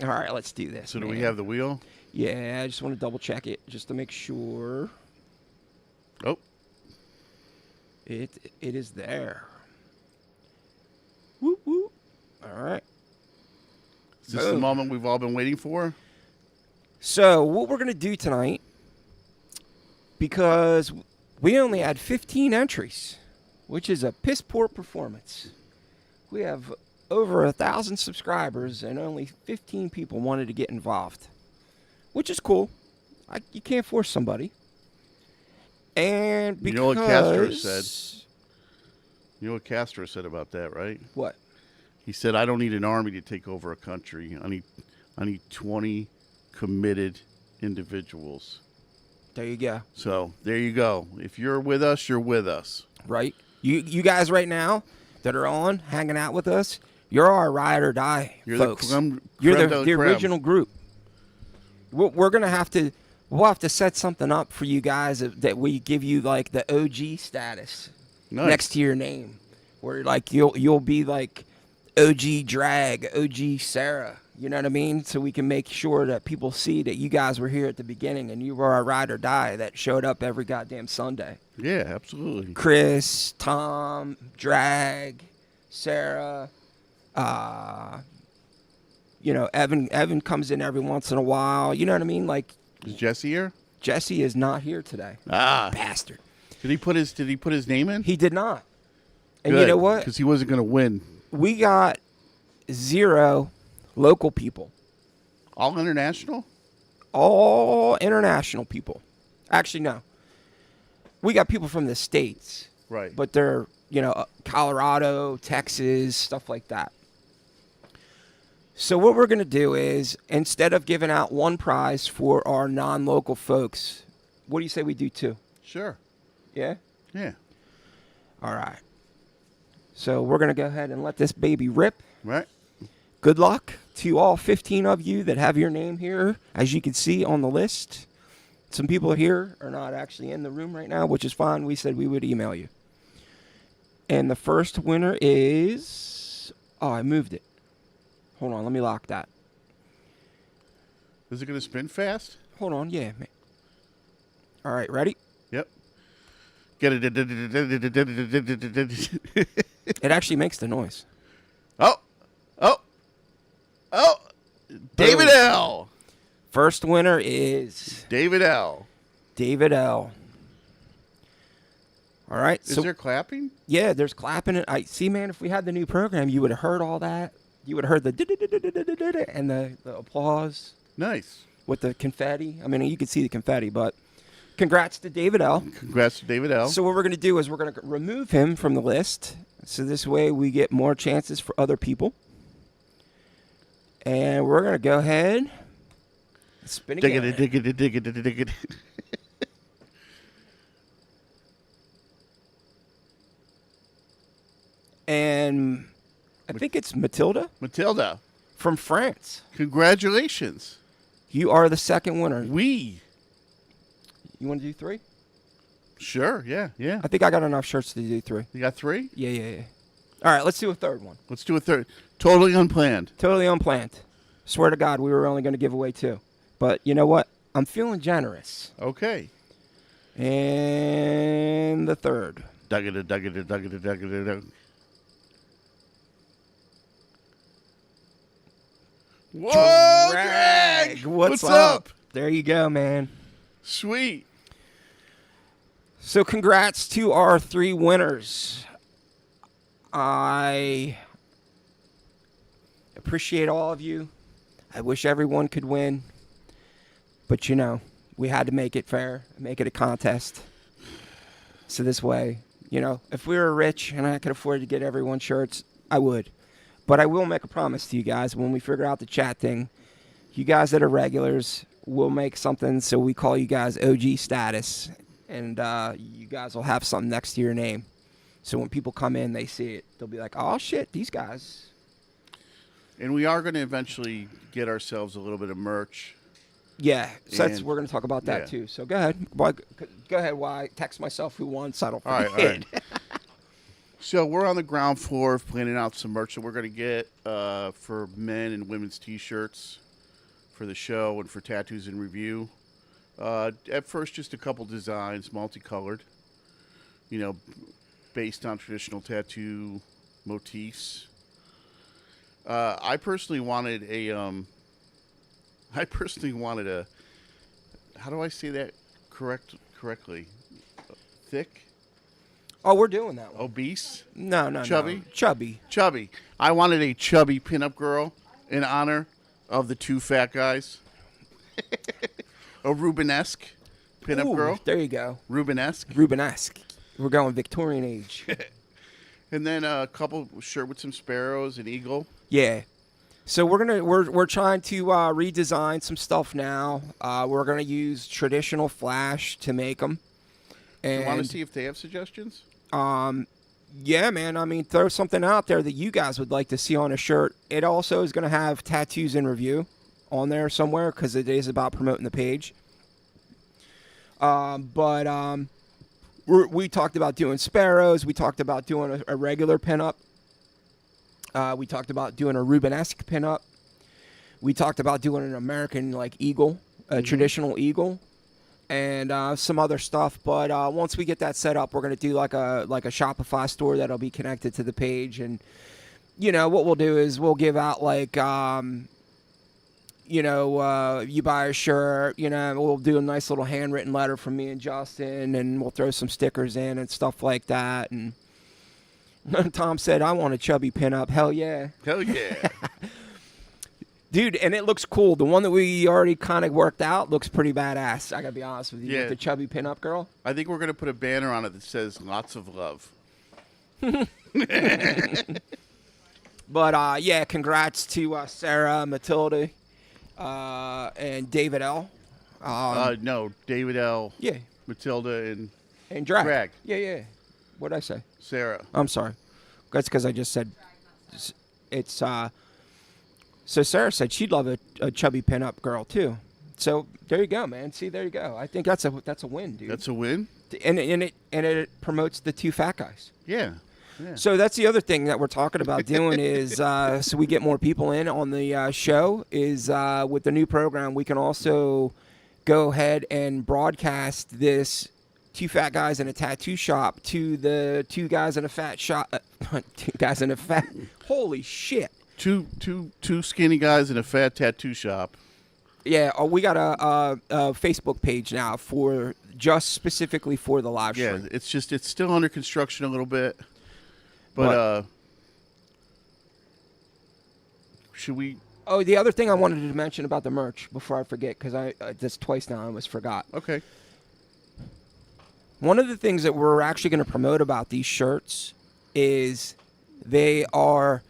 [SPEAKER 2] All right, let's do this.
[SPEAKER 3] So do
[SPEAKER 2] man.
[SPEAKER 3] we have the wheel?
[SPEAKER 2] Yeah, I just want to double check it just to make sure.
[SPEAKER 3] Oh.
[SPEAKER 2] It is there. Whoop, whoop. All right.
[SPEAKER 3] Is this the moment we've all been waiting for?
[SPEAKER 2] So what we're going to do tonight, because we only had 15 entries, which is a piss poor performance. We have over 1,000 subscribers and only 15 people wanted to get involved, which is cool. You can't force somebody. And because...
[SPEAKER 3] You know what Castro said? You know what Castro said about that, right?
[SPEAKER 2] What?
[SPEAKER 3] He said, I don't need an army to take over a country. I need 20 committed individuals.
[SPEAKER 2] There you go.
[SPEAKER 3] So there you go. If you're with us, you're with us.
[SPEAKER 2] Right? You guys right now that are on, hanging out with us, you're our ride or die,
[SPEAKER 3] You're
[SPEAKER 2] folks.
[SPEAKER 3] You're
[SPEAKER 2] the original group. We're going to have to... We'll have to set something up for you guys that we give you like the OG status next to your name, where like you'll be like OG Drag, OG Sarah. You know what I mean? So we can make sure that people see that you guys were here at the beginning and you were our ride or die that showed up every goddamn Sunday.
[SPEAKER 3] Yeah, absolutely.
[SPEAKER 2] Chris, Tom, Drag, Sarah, Evan comes in every once in a while. You know what I mean? Like.
[SPEAKER 3] Is Jesse here?
[SPEAKER 2] Jesse is not here today. Bastard.
[SPEAKER 3] Did he put his name in?
[SPEAKER 2] He did not. And
[SPEAKER 3] Good,
[SPEAKER 2] you know what?
[SPEAKER 3] Because he wasn't going to win.
[SPEAKER 2] We got 0 local people.
[SPEAKER 3] All international?
[SPEAKER 2] All international people. Actually, no. We got people from the States.
[SPEAKER 3] Right.
[SPEAKER 2] But they're, Colorado, Texas, stuff like that. So what we're going to do is, instead of giving out one prize for our non-local folks, what do you say we do 2?
[SPEAKER 3] Sure.
[SPEAKER 2] Yeah?
[SPEAKER 3] Yeah.
[SPEAKER 2] All right. So we're going to go ahead and let this baby rip.
[SPEAKER 3] Right.
[SPEAKER 2] Good luck to all 15 of you that have your name here, as you can see on the list. Some people here are not actually in the room right now, which is fine. We said we would email you. And the first winner is... Oh, I moved it. Hold on, let me lock that.
[SPEAKER 3] Is it going to spin fast?
[SPEAKER 2] Hold on, yeah. Man. All right, ready?
[SPEAKER 3] Yep. Get it.
[SPEAKER 2] It actually makes the noise.
[SPEAKER 3] Oh. David L.
[SPEAKER 2] First winner is...
[SPEAKER 3] David L.
[SPEAKER 2] David L. All right.
[SPEAKER 3] Is there clapping?
[SPEAKER 2] Yeah, there's clapping. I see, man, if we had the new program, you would have heard all that. You would have heard the and the applause.
[SPEAKER 3] Nice.
[SPEAKER 2] With the confetti. I mean, you can see the confetti, but congrats to David L.
[SPEAKER 3] Congrats to David L.
[SPEAKER 2] So what we're going to do is we're going to remove him from the list. So this way we get more chances for other people. And we're going to go ahead and spin again.
[SPEAKER 3] Dig it.
[SPEAKER 2] And I think it's Matilda
[SPEAKER 3] Matilda.
[SPEAKER 2] from France.
[SPEAKER 3] Congratulations.
[SPEAKER 2] You are the second winner.
[SPEAKER 3] We.
[SPEAKER 2] You want to do 3?
[SPEAKER 3] Sure, yeah.
[SPEAKER 2] I think I got enough shirts to do 3.
[SPEAKER 3] You got 3?
[SPEAKER 2] Yeah. All right, let's do a third one.
[SPEAKER 3] Let's do a third. Totally unplanned.
[SPEAKER 2] Totally unplanned. Swear to God, we were only going to give away 2. But you know what? I'm feeling generous.
[SPEAKER 3] Okay.
[SPEAKER 2] And the third.
[SPEAKER 3] Dug-a-da-dug-a-da-dug-a-da-dug-a-da. Whoa, Greg!
[SPEAKER 2] What's up? There you go, man.
[SPEAKER 3] Sweet.
[SPEAKER 2] So congrats to our 3 winners. I appreciate all of you. I wish everyone could win. But, you know, we had to make it fair, make it a contest. So this way, you know, if we were rich and I could afford to get everyone shirts, I would. But I will make a promise to you guys when we figure out the chat thing. You guys that are regulars, we'll make something so we call you guys OG status. And you guys will have something next to your name. So when people come in, they see it. They'll be like, oh, shit, these guys.
[SPEAKER 3] And we are going to eventually get ourselves a little bit of merch.
[SPEAKER 2] Yeah, so we're going to talk about that,
[SPEAKER 3] yeah.
[SPEAKER 2] too. So go ahead. Go ahead while I text myself who won, so I don't forget.
[SPEAKER 3] All right. So we're on the ground floor planning out some merch that we're going to get for men and women's T-shirts for the show and for Tattoos in Review. At first, just a couple designs, multicolored, you know, based on traditional tattoo motifs. I personally wanted a, how do I say that correctly? Thick?
[SPEAKER 2] Oh, we're doing that one.
[SPEAKER 3] Obese?
[SPEAKER 2] No.
[SPEAKER 3] Chubby?
[SPEAKER 2] Chubby.
[SPEAKER 3] I wanted a chubby pinup girl in honor of the 2 fat guys. A Rubenesque pinup girl.
[SPEAKER 2] There you go.
[SPEAKER 3] Rubenesque.
[SPEAKER 2] We're going Victorian age.
[SPEAKER 3] And then a couple shirt with some sparrows, an eagle.
[SPEAKER 2] Yeah. So we're trying to redesign some stuff now. We're gonna use traditional flash to make them. And
[SPEAKER 3] you want to see if they have suggestions?
[SPEAKER 2] Yeah, man. I mean, throw something out there that you guys would like to see on a shirt. It also is gonna have Tattoos in Review on there somewhere because it is about promoting the page. We talked about doing sparrows. We talked about doing a regular pinup. We talked about doing a Rubenesque pinup. We talked about doing an American eagle, a traditional eagle, and some other stuff. But once we get that set up, we're gonna do like a Shopify store that'll be connected to the page. And you know what we'll do is we'll give out you buy a shirt, we'll do a nice little handwritten letter from me and Justin, and we'll throw some stickers in and stuff like that. And Tom said, I want a chubby pinup. Hell yeah.
[SPEAKER 3] Hell yeah.
[SPEAKER 2] Dude, and it looks cool. The one that we already kind of worked out looks pretty badass. I got to be honest with you.
[SPEAKER 3] Yeah.
[SPEAKER 2] With the chubby pinup girl.
[SPEAKER 3] I think we're going to put a banner on it that says lots of love.
[SPEAKER 2] But, yeah, congrats to Sarah, Matilda, and David L.
[SPEAKER 3] No, David L.
[SPEAKER 2] Yeah.
[SPEAKER 3] Matilda
[SPEAKER 2] and Drag.
[SPEAKER 3] Greg.
[SPEAKER 2] Yeah. What'd I say?
[SPEAKER 3] Sarah.
[SPEAKER 2] I'm sorry. That's because I just said it's. So Sarah said she'd love a chubby pinup girl too. So there you go, man. See, there you go. I think that's a win, dude.
[SPEAKER 3] That's a win.
[SPEAKER 2] And it promotes the 2 fat guys.
[SPEAKER 3] Yeah.
[SPEAKER 2] So that's the other thing that we're talking about doing is so we get more people in on the show is with the new program we can also go ahead and broadcast this 2 fat guys in a tattoo shop to the 2 guys in a fat shop. 2 guys in a fat. Holy shit.
[SPEAKER 3] Two skinny guys in a fat tattoo shop.
[SPEAKER 2] Yeah, we got a Facebook page now for just specifically for the live stream.
[SPEAKER 3] Yeah, it's still under construction a little bit. But should we?
[SPEAKER 2] Oh, the other thing I wanted to mention about the merch before I forget, because I this twice now I almost forgot.
[SPEAKER 3] Okay.
[SPEAKER 2] One of the things that we're actually going to promote about these shirts is they are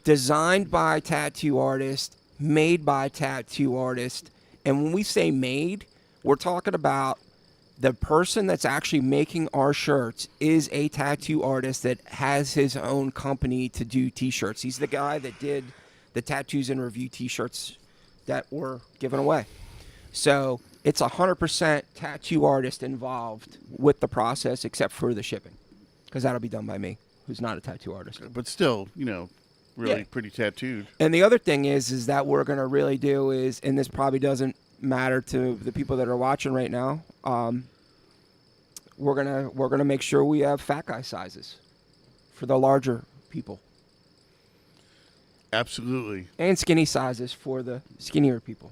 [SPEAKER 2] designed by tattoo artists, made by tattoo artists, and when we say made, we're talking about the person that's actually making our shirts is a tattoo artist that has his own company to do T-shirts. He's the guy that did the Tattoos and Review T-shirts that were given away. So it's 100% tattoo artist involved with the process, except for the shipping, because that'll be done by me, who's not a tattoo artist.
[SPEAKER 3] But still, really
[SPEAKER 2] Yeah.
[SPEAKER 3] pretty tattooed.
[SPEAKER 2] And the other thing is that we're gonna really do is, and this probably doesn't matter to the people that are watching right now. We're gonna make sure we have fat guy sizes for the larger people,
[SPEAKER 3] Absolutely.
[SPEAKER 2] and skinny sizes for the skinnier people.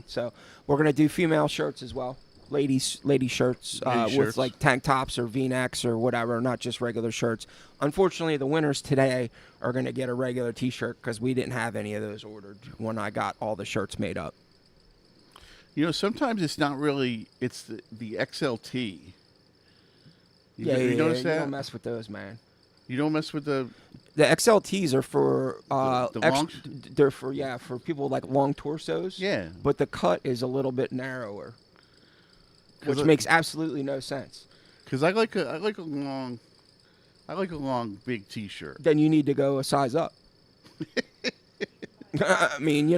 [SPEAKER 2] So we're gonna do female shirts as well, lady shirts,
[SPEAKER 3] Lady
[SPEAKER 2] with
[SPEAKER 3] shirts.
[SPEAKER 2] like tank tops or V-necks or whatever, not just regular shirts. Unfortunately, the winners today are gonna get a regular T-shirt because we didn't have any of those ordered when I got all the shirts made up.
[SPEAKER 3] Sometimes it's not really. It's the XLT. You
[SPEAKER 2] You
[SPEAKER 3] notice that?
[SPEAKER 2] don't mess with those, man.
[SPEAKER 3] You don't mess with the
[SPEAKER 2] XLTs are for
[SPEAKER 3] The longs?
[SPEAKER 2] they're for people with like long torsos.
[SPEAKER 3] Yeah.
[SPEAKER 2] But the cut is a little bit narrower,
[SPEAKER 3] 'Cause
[SPEAKER 2] which makes absolutely no sense.
[SPEAKER 3] Because I like a long big T-shirt.
[SPEAKER 2] Then you need to go a size up. I mean,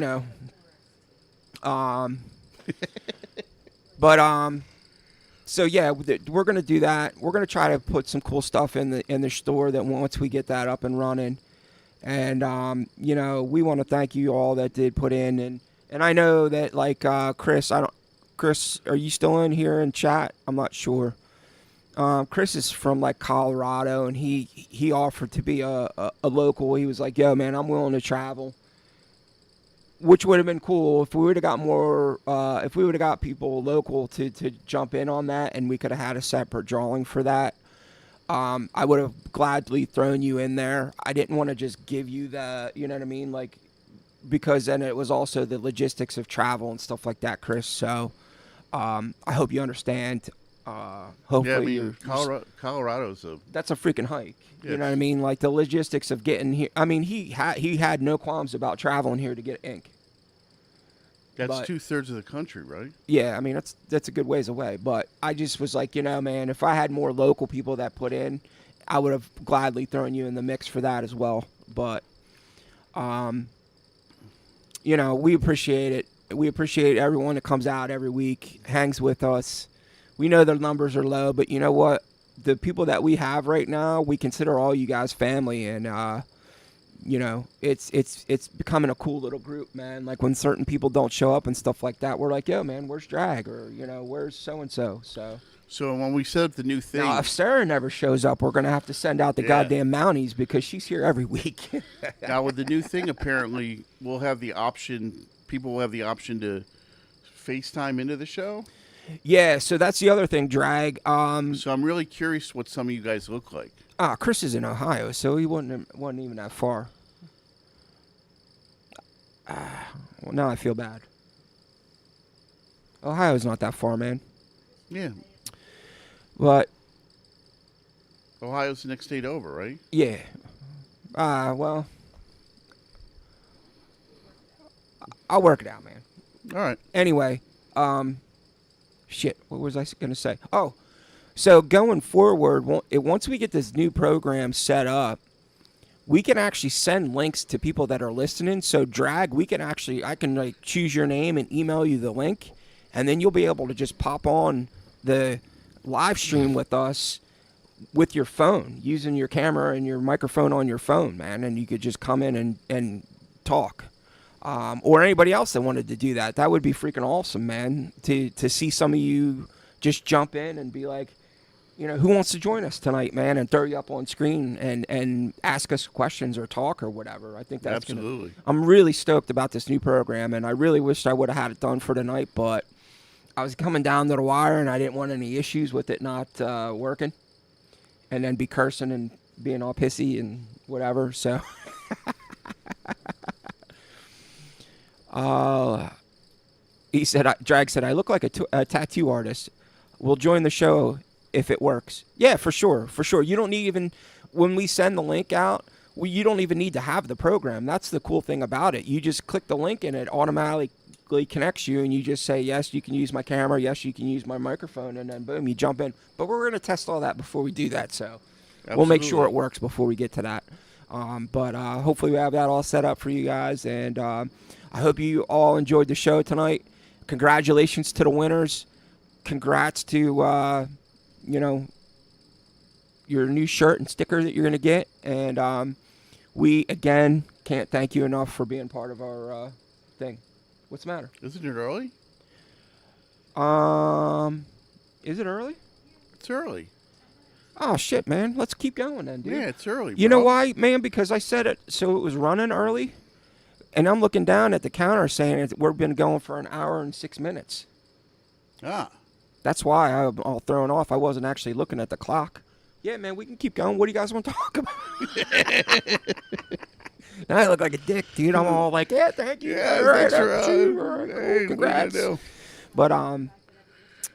[SPEAKER 2] So yeah, we're gonna do that. We're gonna try to put some cool stuff in the store that once we get that up and running, and we want to thank you all that did put in, and I know that like Chris, Chris, are you still in here in chat? I'm not sure. Chris is from like Colorado, and he offered to be a local. He was like, "Yo, man, I'm willing to travel." Which would have been cool if we would have got more, if we would have got people local to jump in on that, and we could have had a separate drawing for that. I would have gladly thrown you in there. I didn't want to just give you the, you know what I mean? Like, because then it was also the logistics of travel and stuff like that, Chris. So, I hope you understand. Hopefully,
[SPEAKER 3] Yeah, I mean, Colorado's
[SPEAKER 2] that's a freaking hike. You
[SPEAKER 3] Yes.
[SPEAKER 2] know what I mean? Like the logistics of getting here. I mean, he had no qualms about traveling here to get ink.
[SPEAKER 3] that's
[SPEAKER 2] but-
[SPEAKER 3] 2/3 of the country, right?
[SPEAKER 2] Yeah, I mean that's a good ways away. But I just was like, man, if I had more local people that put in, I would have gladly thrown you in the mix for that as well. But, we appreciate it. We appreciate everyone that comes out every week, hangs with us. We know the numbers are low, but you know what? The people that we have right now, we consider all you guys family, and it's becoming a cool little group, man. Like when certain people don't show up and stuff like that, we're like, yo, man, where's Drag, or where's so and so.
[SPEAKER 3] So when we set up the new thing,
[SPEAKER 2] Now, if Sarah never shows up, we're gonna have to send out the
[SPEAKER 3] Yeah.
[SPEAKER 2] goddamn Mounties because she's here every week.
[SPEAKER 3] now with the new thing, apparently we'll have the option. People will have the option to FaceTime into the show.
[SPEAKER 2] Yeah, so that's the other thing, Drag.
[SPEAKER 3] So I'm really curious what some of you guys look like.
[SPEAKER 2] Chris is in Ohio, so he wasn't even that far. Well, now I feel bad. Ohio's not that far, man.
[SPEAKER 3] Yeah,
[SPEAKER 2] But
[SPEAKER 3] Ohio's the next state over, right?
[SPEAKER 2] yeah, well, I'll work it out, man.
[SPEAKER 3] All right.
[SPEAKER 2] Anyway, shit, what was I gonna say? Oh, so going forward, once we get this new program set up, we can actually send links to people that are listening. So Drag, I can like choose your name and email you the link, and then you'll be able to just pop on the live stream with us with your phone, using your camera and your microphone on your phone, man, and you could just come in and talk. Or anybody else that wanted to do that. That would be freaking awesome, man, to see some of you just jump in and be like, who wants to join us tonight, man, and throw you up on screen and ask us questions or talk or whatever. I think that's
[SPEAKER 3] Absolutely.
[SPEAKER 2] I'm really stoked about this new program, and I really wished I would have had it done for tonight, but I was coming down to the wire, and I didn't want any issues with it not working, and then be cursing and being all pissy and whatever, so... Drag said, I look like a tattoo artist. We'll join the show if it works. Yeah, for sure. You don't need even, when we send the link out, you don't even need to have the program. That's the cool thing about it. You just click the link and it automatically magically connects you, and you just say, yes, you can use my camera, yes, you can use my microphone, and then boom, you jump in. But we're going to test all that before we do that, so we'll make sure it works before we get to that. But hopefully we have that all set up for you guys, and I hope you all enjoyed the show tonight. Congratulations to the winners. Congrats to, your new shirt and sticker that you're going to get. And we, again, can't thank you enough for being part of our thing. What's the matter?
[SPEAKER 3] Isn't it early?
[SPEAKER 2] Is it early?
[SPEAKER 3] It's early.
[SPEAKER 2] Oh, shit, man. Let's keep going then, dude.
[SPEAKER 3] Yeah, it's early,
[SPEAKER 2] You know why, man? Because I said it so it was running early. And I'm looking down at the counter saying we've been going for an hour and 6 minutes.
[SPEAKER 3] Ah.
[SPEAKER 2] That's why I'm all thrown off. I wasn't actually looking at the clock. Yeah, man, we can keep going. What do you guys want to talk about? I look like a dick, dude. I'm all like, yeah, thank you.
[SPEAKER 3] Yeah,
[SPEAKER 2] right,
[SPEAKER 3] thanks for
[SPEAKER 2] cool. Congrats. But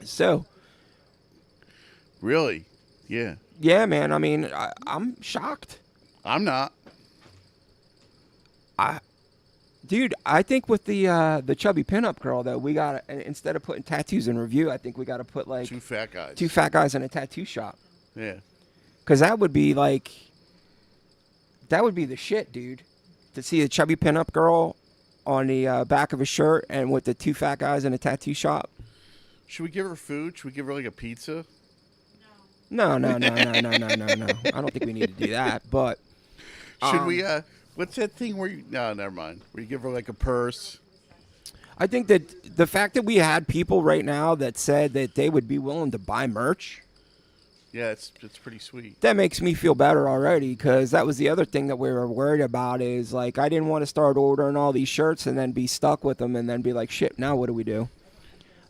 [SPEAKER 2] so
[SPEAKER 3] really, yeah,
[SPEAKER 2] man. I mean, I'm shocked.
[SPEAKER 3] I'm not.
[SPEAKER 2] Dude, I think with the chubby pinup girl though, we got instead of putting tattoos in review, I think we got to put like
[SPEAKER 3] two fat guys
[SPEAKER 2] in a tattoo shop.
[SPEAKER 3] Yeah.
[SPEAKER 2] Because that would be the shit, dude. To see a chubby pinup girl on the back of a shirt and with the two fat guys in a tattoo shop.
[SPEAKER 3] Should we give her food? Should we give her like a pizza?
[SPEAKER 2] No. I don't think we need to do that. But
[SPEAKER 3] should we? What's that thing where you? No, never mind. Where you give her like a purse?
[SPEAKER 2] I think that the fact that we had people right now that said that they would be willing to buy merch.
[SPEAKER 3] Yeah, it's pretty sweet.
[SPEAKER 2] That makes me feel better already, because that was the other thing that we were worried about is, like, I didn't want to start ordering all these shirts and then be stuck with them and then be like, shit, now what do we do?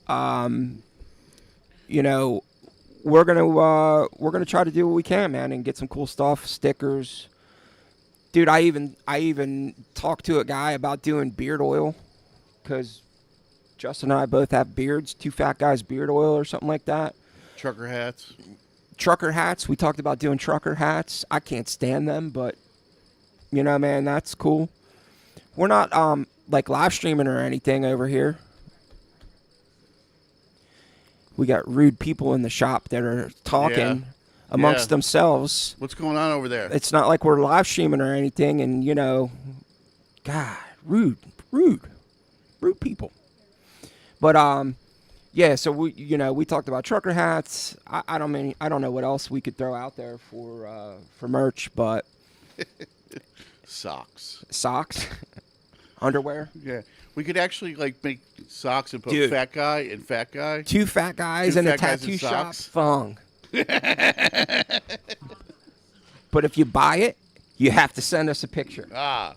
[SPEAKER 2] We're gonna try to do what we can, man, and get some cool stuff, stickers. Dude, I even talked to a guy about doing beard oil, because Justin and I both have beards, two fat guys beard oil or something like that.
[SPEAKER 3] Trucker hats.
[SPEAKER 2] We talked about doing trucker hats. I can't stand them, but man, that's cool. We're not like live streaming or anything over here. We got rude people in the shop that are talking amongst themselves.
[SPEAKER 3] What's going on over there?
[SPEAKER 2] It's not like we're live streaming or anything, and God, rude people. But yeah, so we talked about trucker hats. I don't know what else we could throw out there for merch, but
[SPEAKER 3] socks,
[SPEAKER 2] underwear.
[SPEAKER 3] Yeah, we could actually like make socks and put fat guy and fat guy.
[SPEAKER 2] Two fat guys in a tattoo shop. Thong. But if you buy it, you have to send us a picture.
[SPEAKER 3] No,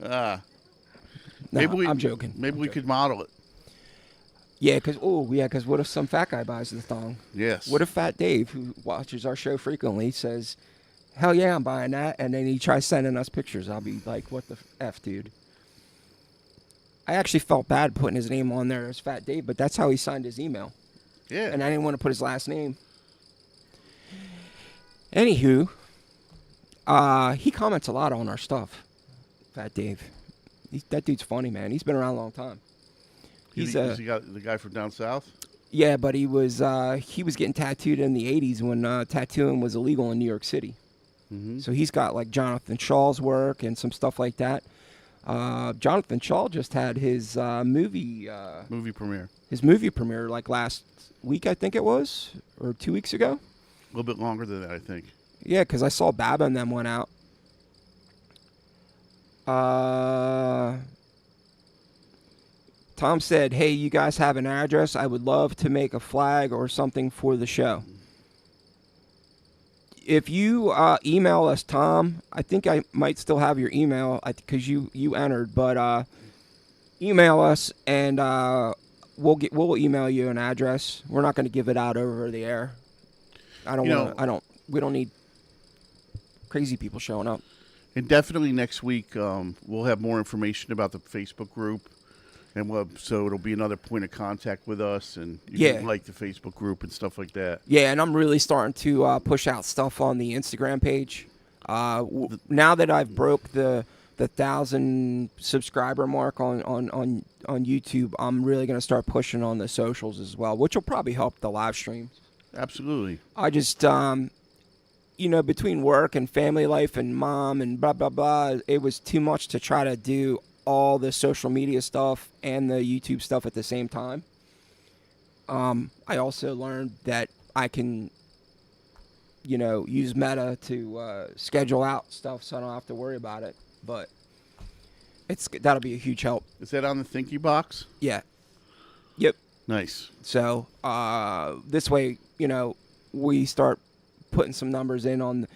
[SPEAKER 2] I'm joking.
[SPEAKER 3] Maybe we could model it.
[SPEAKER 2] Yeah, because what if some fat guy buys the thong?
[SPEAKER 3] Yes.
[SPEAKER 2] What if Fat Dave, who watches our show frequently, says, hell yeah, I'm buying that, and then he tries sending us pictures? I'll be like, what the F, dude? I actually felt bad putting his name on there as Fat Dave, but that's how he signed his email.
[SPEAKER 3] Yeah.
[SPEAKER 2] And I didn't want to put his last name. Anywho, he comments a lot on our stuff, Fat Dave. That dude's funny, man. He's been around a long time.
[SPEAKER 3] Is he got the guy from down south?
[SPEAKER 2] Yeah, but he was getting tattooed in the 80s when tattooing was illegal in New York City.
[SPEAKER 3] Mm-hmm.
[SPEAKER 2] So he's got like Jonathan Shaw's work and some stuff like that. Jonathan Shaw just had his movie
[SPEAKER 3] premiere.
[SPEAKER 2] His movie premiere like last week, I think it was, or 2 weeks ago.
[SPEAKER 3] A little bit longer than that, I think.
[SPEAKER 2] Yeah, because I saw Baba and them went out. Tom said, hey, you guys have an address? I would love to make a flag or something for the show. If you email us, Tom, I think I might still have your email because you entered, but email us and we'll email you an address. We're not going to give it out over the air. We don't need crazy people showing up.
[SPEAKER 3] And definitely next week we'll have more information about the Facebook group. And so it'll be another point of contact with us, and you can like the Facebook group and stuff like that.
[SPEAKER 2] Yeah, and I'm really starting to push out stuff on the Instagram page. Now that I've broke the the 1,000 subscriber mark on YouTube, I'm really going to start pushing on the socials as well, which will probably help the live stream.
[SPEAKER 3] Absolutely.
[SPEAKER 2] I just, between work and family life and mom and blah, blah, blah, it was too much to try to do all the social media stuff and the YouTube stuff at the same time. I also learned that I can, use Meta to schedule out stuff so I don't have to worry about it. But that'll be a huge help.
[SPEAKER 3] Is that on the Thinky box?
[SPEAKER 2] Yeah. Yep.
[SPEAKER 3] Nice.
[SPEAKER 2] So this way, we start putting some numbers in on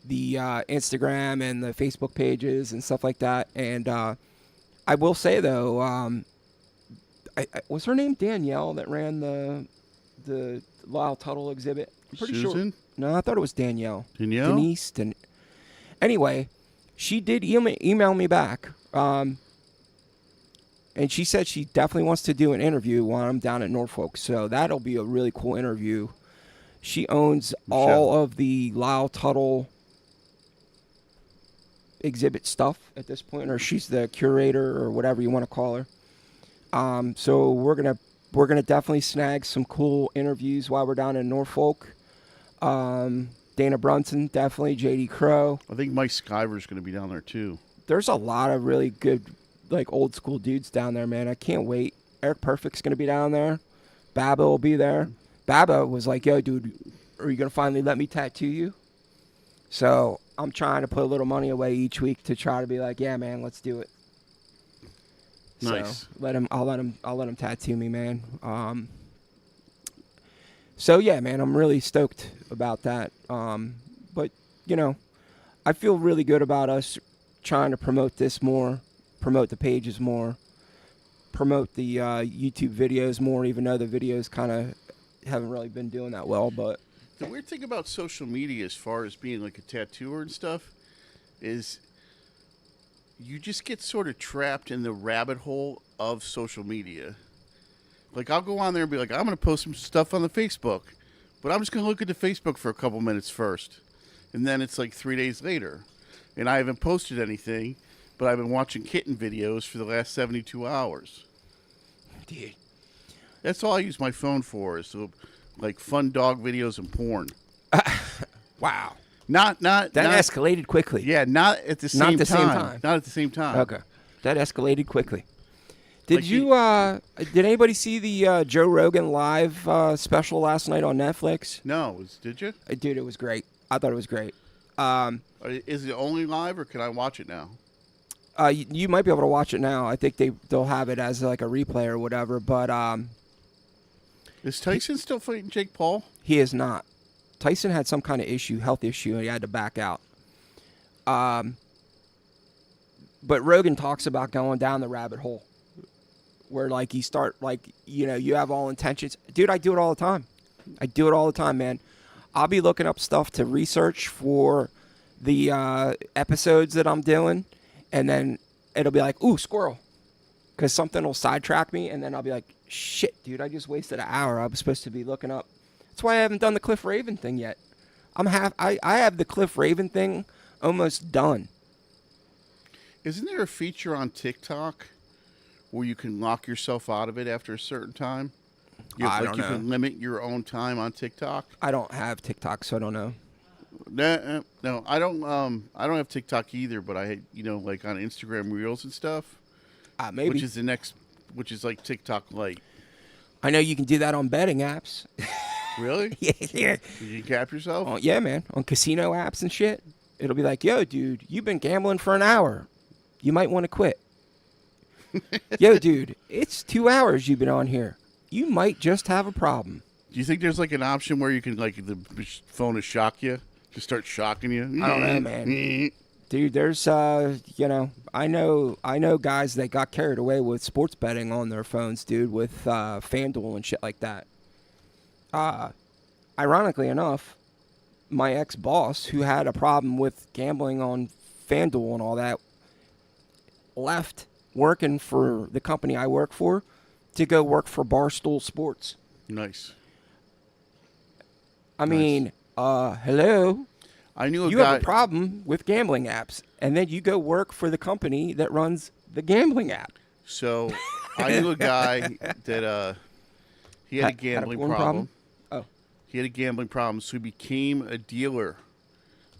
[SPEAKER 2] the Instagram and the Facebook pages and stuff like that. And I will say, though, was her name Danielle that ran the Lyle Tuttle exhibit? I'm pretty
[SPEAKER 3] Susan?
[SPEAKER 2] sure. No, I thought it was Danielle.
[SPEAKER 3] Danielle?
[SPEAKER 2] Denise. Anyway, she did email me back. And she said she definitely wants to do an interview while I'm down at Norfolk. So that'll be a really cool interview. She owns all of the Lyle Tuttle exhibit stuff at this point, or she's the curator or whatever you want to call her. So we're gonna definitely snag some cool interviews while we're down in Norfolk. Dana Brunson, definitely. JD Crow.
[SPEAKER 3] I think Mike Skyver's going to be down there too.
[SPEAKER 2] There's a lot of really good, old school dudes down there, man. I can't wait. Eric Perfect's going to be down there. Baba will be there. Baba was like, yo, dude, are you going to finally let me tattoo you? So I'm trying to put a little money away each week to try to be like, yeah, man, let's do it.
[SPEAKER 3] Nice.
[SPEAKER 2] So I'll let him tattoo me, man. So yeah, man, I'm really stoked about that. But I feel really good about us trying to promote this more, promote the pages more, promote the YouTube videos more, even though the videos kind of haven't really been doing that well. But
[SPEAKER 3] the weird thing about social media, as far as being like a tattooer and stuff, is you just get sort of trapped in the rabbit hole of social media. Like, I'll go on there and be like, I'm going to post some stuff on the Facebook, but I'm just going to look at the Facebook for a couple minutes first. And then it's like 3 days later, and I haven't posted anything, but I've been watching kitten videos for the last 72 hours.
[SPEAKER 2] dude,
[SPEAKER 3] That's all I use my phone for, is like fun dog videos and porn.
[SPEAKER 2] wow.
[SPEAKER 3] That
[SPEAKER 2] Escalated quickly.
[SPEAKER 3] Yeah, not at the same time. Not at the same time.
[SPEAKER 2] Okay. That escalated quickly. Did did anybody see the Joe Rogan live special last night on Netflix?
[SPEAKER 3] No, did you?
[SPEAKER 2] Dude, it was great. I thought it was great.
[SPEAKER 3] Is it only live, or can I watch it now?
[SPEAKER 2] You might be able to watch it now. I think they'll have it as like a replay or whatever. But
[SPEAKER 3] is Tyson still fighting Jake Paul?
[SPEAKER 2] He is not. Tyson had some kind of health issue, and he had to back out. But Rogan talks about going down the rabbit hole, where like you have all intentions. Dude, I do it all the time. Man. I'll be looking up stuff to research for the episodes that I'm doing, and then it'll be like, ooh, squirrel, because something will sidetrack me, and then I'll be like, shit, dude, I just wasted an hour. I was supposed to be looking up. That's why I haven't done the Cliff Raven thing yet. I have the Cliff Raven thing almost done.
[SPEAKER 3] Isn't there a feature on TikTok where you can lock yourself out of it after a certain time?
[SPEAKER 2] I don't know.
[SPEAKER 3] You can limit your own time on TikTok.
[SPEAKER 2] I don't have TikTok, so I don't know.
[SPEAKER 3] No, I don't. I don't have TikTok either. But I, like on Instagram Reels and stuff.
[SPEAKER 2] Maybe.
[SPEAKER 3] Which is like TikTok Lite.
[SPEAKER 2] I know you can do that on betting apps.
[SPEAKER 3] Really?
[SPEAKER 2] Yeah.
[SPEAKER 3] Did you cap yourself?
[SPEAKER 2] Oh, yeah, man. On casino apps and shit. It'll be like, yo, dude, you've been gambling for an hour. You might want to quit. Yo, dude, it's 2 hours you've been on here. You might just have a problem.
[SPEAKER 3] Do you think there's like an option where you can like the phone to shock you? Just start shocking you?
[SPEAKER 2] I don't know, man. Dude, there's I know guys that got carried away with sports betting on their phones, dude, with FanDuel and shit like that. Ironically enough, my ex-boss, who had a problem with gambling on FanDuel and all that, left working for the company I work for to go work for Barstool Sports.
[SPEAKER 3] Nice.
[SPEAKER 2] I mean, hello?
[SPEAKER 3] I knew a
[SPEAKER 2] You
[SPEAKER 3] guy.
[SPEAKER 2] have a problem with gambling apps, and then you go work for the company that runs the gambling app.
[SPEAKER 3] So I knew a guy that he had a gambling
[SPEAKER 2] porn
[SPEAKER 3] problem.
[SPEAKER 2] Oh,
[SPEAKER 3] He had a gambling problem, so he became a dealer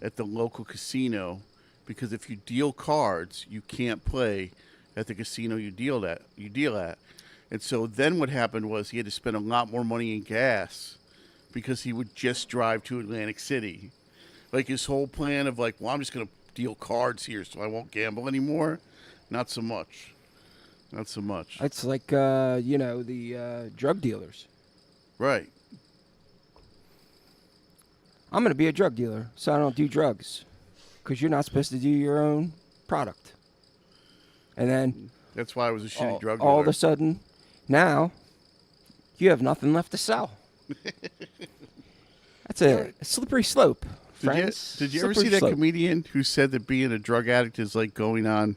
[SPEAKER 3] at the local casino because if you deal cards, you can't play at the casino you deal at. And so then what happened was he had to spend a lot more money in gas because he would just drive to Atlantic City. Like his whole plan of like, well, I'm just going to deal cards here so I won't gamble anymore. Not so much. Not so much.
[SPEAKER 2] it's like the drug dealers.
[SPEAKER 3] Right.
[SPEAKER 2] I'm going to be a drug dealer, so I don't do drugs, because you're not supposed to do your own product. And then
[SPEAKER 3] That's why I was a shitty drug dealer.
[SPEAKER 2] all of a sudden, now you have nothing left to sell. That's a slippery slope.
[SPEAKER 3] Did you ever see that comedian who said that being a drug addict is like going on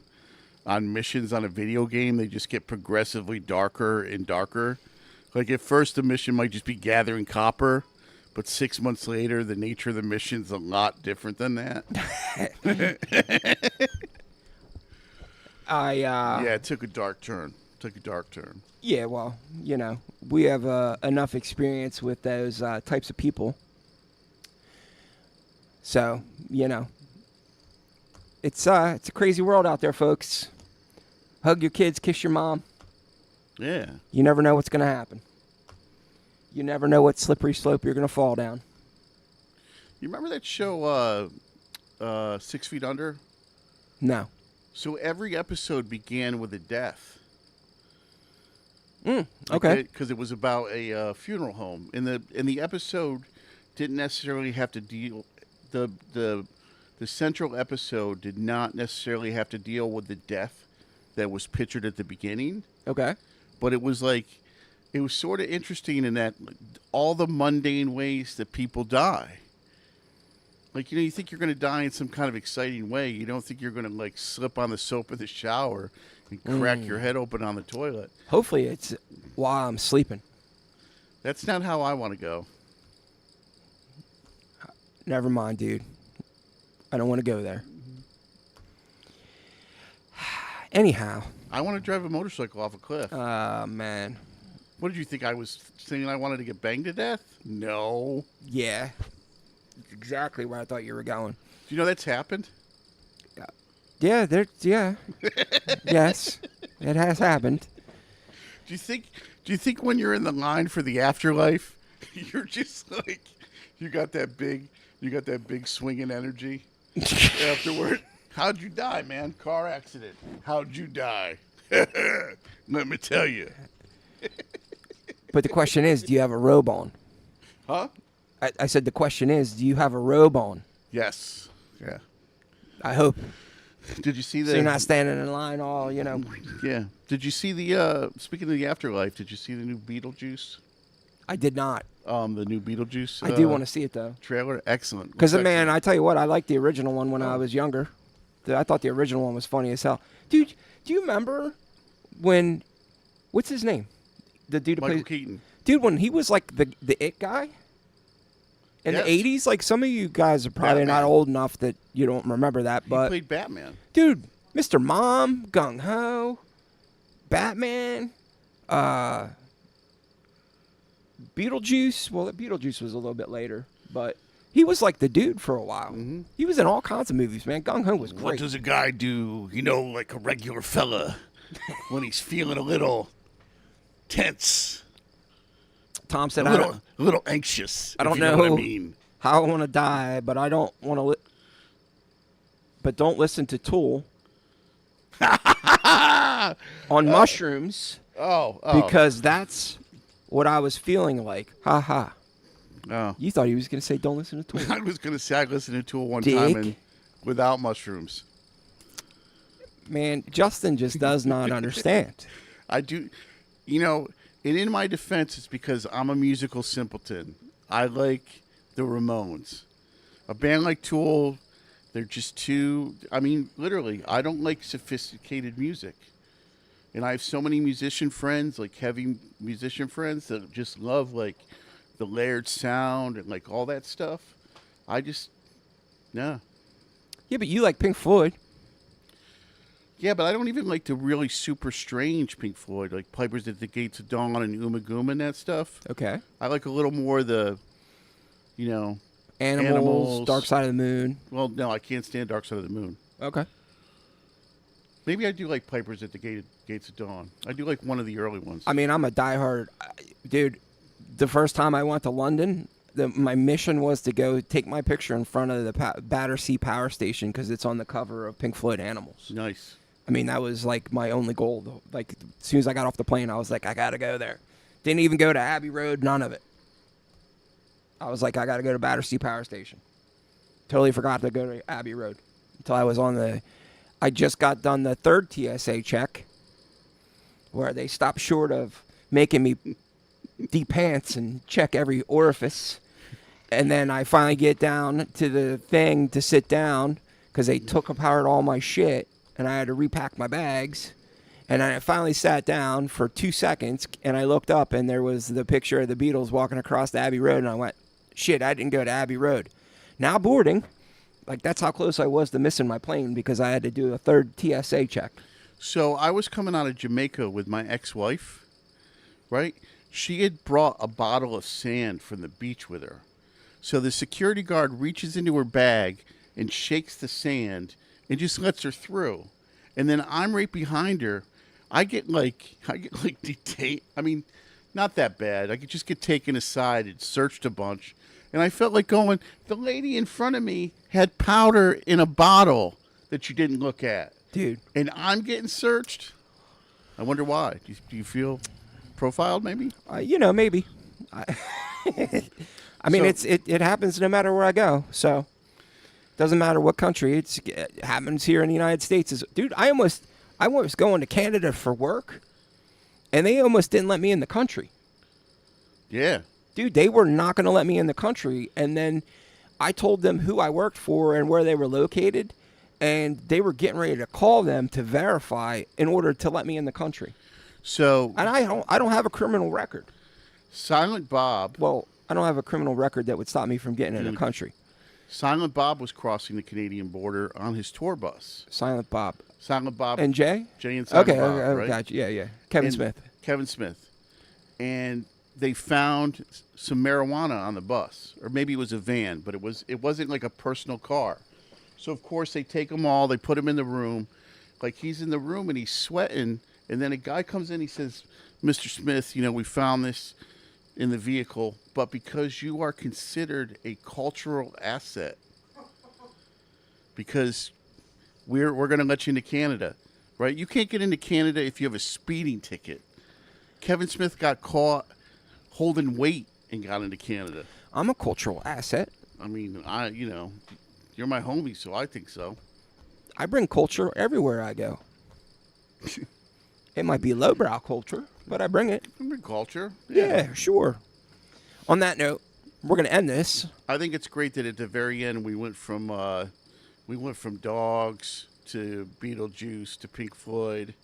[SPEAKER 3] missions on a video game? They just get progressively darker and darker. Like at first the mission might just be gathering copper, but 6 months later the nature of the mission's a lot different than that. Yeah, it took a dark turn.
[SPEAKER 2] Yeah, well, we have enough experience with those types of people. So, it's a crazy world out there, folks. Hug your kids, kiss your mom.
[SPEAKER 3] Yeah.
[SPEAKER 2] You never know what's going to happen. You never know what slippery slope you're going to fall down.
[SPEAKER 3] You remember that show 6 Feet Under?
[SPEAKER 2] No.
[SPEAKER 3] So every episode began with a death.
[SPEAKER 2] Okay.
[SPEAKER 3] Because it was about a funeral home. And the episode didn't necessarily have to deal... The central episode did not necessarily have to deal with the death that was pictured at the beginning.
[SPEAKER 2] Okay.
[SPEAKER 3] But it was sort of interesting in that all the mundane ways that people die. Like, you think you're going to die in some kind of exciting way. You don't think you're going to, like, slip on the soap in the shower and crack your head open on the toilet.
[SPEAKER 2] Hopefully it's while I'm sleeping.
[SPEAKER 3] That's not how I want to go.
[SPEAKER 2] Never mind, dude. I don't want to go there. Anyhow.
[SPEAKER 3] I want to drive a motorcycle off a cliff.
[SPEAKER 2] Man.
[SPEAKER 3] What did you think? I was saying I wanted to get banged to death? No.
[SPEAKER 2] Yeah. Exactly where I thought you were going.
[SPEAKER 3] Do you know that's happened?
[SPEAKER 2] Yeah, yes, it has happened.
[SPEAKER 3] Do you think when you're in the line for the afterlife, you're just like, you got that big swinging energy afterward? How'd you die, man? Car accident. How'd you die? Let me tell you.
[SPEAKER 2] But the question is, do you have a robe on?
[SPEAKER 3] Huh?
[SPEAKER 2] I said the question is, do you have a robe on?
[SPEAKER 3] Yes. Yeah.
[SPEAKER 2] I hope.
[SPEAKER 3] Did you see the...
[SPEAKER 2] So you're not standing in line all,
[SPEAKER 3] Yeah. Did you see the, speaking of the afterlife, did you see the new Beetlejuice?
[SPEAKER 2] I did not.
[SPEAKER 3] The new Beetlejuice.
[SPEAKER 2] I do want to see it, though.
[SPEAKER 3] Trailer? Excellent.
[SPEAKER 2] Because, man, I tell you what, I liked the original one when I was younger. I thought the original one was funny as hell. Dude, do you remember when... What's his name? The dude who
[SPEAKER 3] Michael
[SPEAKER 2] plays...
[SPEAKER 3] Keaton.
[SPEAKER 2] Dude, when he was, like, the it guy? In the 80s? Like, some of you guys are probably
[SPEAKER 3] Batman.
[SPEAKER 2] not old enough that you don't remember that, but...
[SPEAKER 3] He played Batman.
[SPEAKER 2] Dude, Mr. Mom, Gung Ho, Batman, Beetlejuice. Well, Beetlejuice was a little bit later, but he was like the dude for a while. Mm-hmm. He was in all kinds of movies, man. Gung Ho was great.
[SPEAKER 3] What does a guy do, like a regular fella, when he's feeling a little tense?
[SPEAKER 2] Tom said,
[SPEAKER 3] a little anxious.
[SPEAKER 2] I don't
[SPEAKER 3] know
[SPEAKER 2] know
[SPEAKER 3] what I mean.
[SPEAKER 2] How I want to die, but I don't want to. But don't listen to Tool on mushrooms.
[SPEAKER 3] Oh.
[SPEAKER 2] Because that's what I was feeling like. Ha ha.
[SPEAKER 3] Oh.
[SPEAKER 2] You thought he was going to say, don't listen to Tool.
[SPEAKER 3] I was going to say I listened to Tool one time and without mushrooms.
[SPEAKER 2] Man, Justin just does not understand.
[SPEAKER 3] I do. And in my defense, it's because I'm a musical simpleton. I like the Ramones. A band like Tool, they're just too... I mean, literally, I don't like sophisticated music. And I have so many musician friends, like heavy musician friends, that just love, like, the layered sound and, like, all that stuff. Yeah.
[SPEAKER 2] Yeah, but you like Pink Floyd.
[SPEAKER 3] Yeah, but I don't even like the really super strange Pink Floyd, like Pipers at the Gates of Dawn and Uma Gooma and that stuff.
[SPEAKER 2] Okay.
[SPEAKER 3] I like a little more the,
[SPEAKER 2] Animals, Dark Side of the Moon.
[SPEAKER 3] Well, no, I can't stand Dark Side of the Moon.
[SPEAKER 2] Okay.
[SPEAKER 3] Maybe I do like Pipers at the Gates of Dawn. I do like one of the early ones.
[SPEAKER 2] I mean, I'm a diehard dude. The first time I went to London, my mission was to go take my picture in front of the Battersea Power Station because it's on the cover of Pink Floyd Animals.
[SPEAKER 3] Nice.
[SPEAKER 2] I mean, that was like my only goal. Like, as soon as I got off the plane, I was like, I gotta go there. Didn't even go to Abbey Road, none of it. I was like, I gotta go to Battersea Power Station. Totally forgot to go to Abbey Road until I was on I just got done the third TSA check where they stopped short of making me de-pants and check every orifice. And then I finally get down to the thing to sit down because they took apart all my shit. And I had to repack my bags. And I finally sat down for 2 seconds, and I looked up, and there was the picture of the Beatles walking across the Abbey Road, and I went, shit, I didn't go to Abbey Road. Now boarding, like that's how close I was to missing my plane because I had to do a third TSA check.
[SPEAKER 3] So I was coming out of Jamaica with my ex-wife, right? She had brought a bottle of sand from the beach with her. So the security guard reaches into her bag and shakes the sand and just lets her through. And then I'm right behind her. I get like detained. I mean, not that bad. I could just get taken aside and searched a bunch. And I felt like going, the lady in front of me had powder in a bottle that you didn't look at.
[SPEAKER 2] Dude.
[SPEAKER 3] And I'm getting searched. I wonder why. Do you feel profiled maybe?
[SPEAKER 2] Maybe. I mean, it happens no matter where I go. So doesn't matter what country. It happens here in the United States. Dude, I was going to Canada for work, and they almost didn't let me in the country.
[SPEAKER 3] Yeah.
[SPEAKER 2] Dude, they were not going to let me in the country. And then I told them who I worked for and where they were located, and they were getting ready to call them to verify in order to let me in the country.
[SPEAKER 3] So.
[SPEAKER 2] And I don't have a criminal record.
[SPEAKER 3] Silent Bob.
[SPEAKER 2] Well, I don't have a criminal record that would stop me from getting in the country.
[SPEAKER 3] Silent Bob was crossing the Canadian border on his tour bus.
[SPEAKER 2] Silent Bob.
[SPEAKER 3] And
[SPEAKER 2] Jay?
[SPEAKER 3] Jay and Silent Bob,
[SPEAKER 2] okay,
[SPEAKER 3] right?
[SPEAKER 2] Gotcha. Yeah. Kevin Smith. And they found some marijuana on the bus, or maybe it was a van, but it wasn't like a personal car. So of course they take him all, they put him in the room, like he's in the room and he's sweating, and then a guy comes in, he says, Mr. Smith, we found this in the vehicle, but because you are considered a cultural asset, because we're going to let you into Canada, right? You can't get into Canada if you have a speeding ticket. Kevin Smith got caught holding weight and got into Canada. I'm a cultural asset.
[SPEAKER 3] I mean, you're my homie, so I think so.
[SPEAKER 2] I bring culture everywhere I go. It might be lowbrow culture, but I bring it.
[SPEAKER 3] I bring culture.
[SPEAKER 2] Yeah, sure. On that note, we're going to end this.
[SPEAKER 3] I think it's great that at the very end we went from dogs to Beetlejuice to Pink Floyd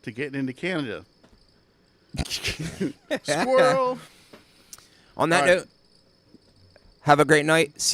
[SPEAKER 3] to getting into Canada. Squirrel.
[SPEAKER 2] On that note, have a great night. See you.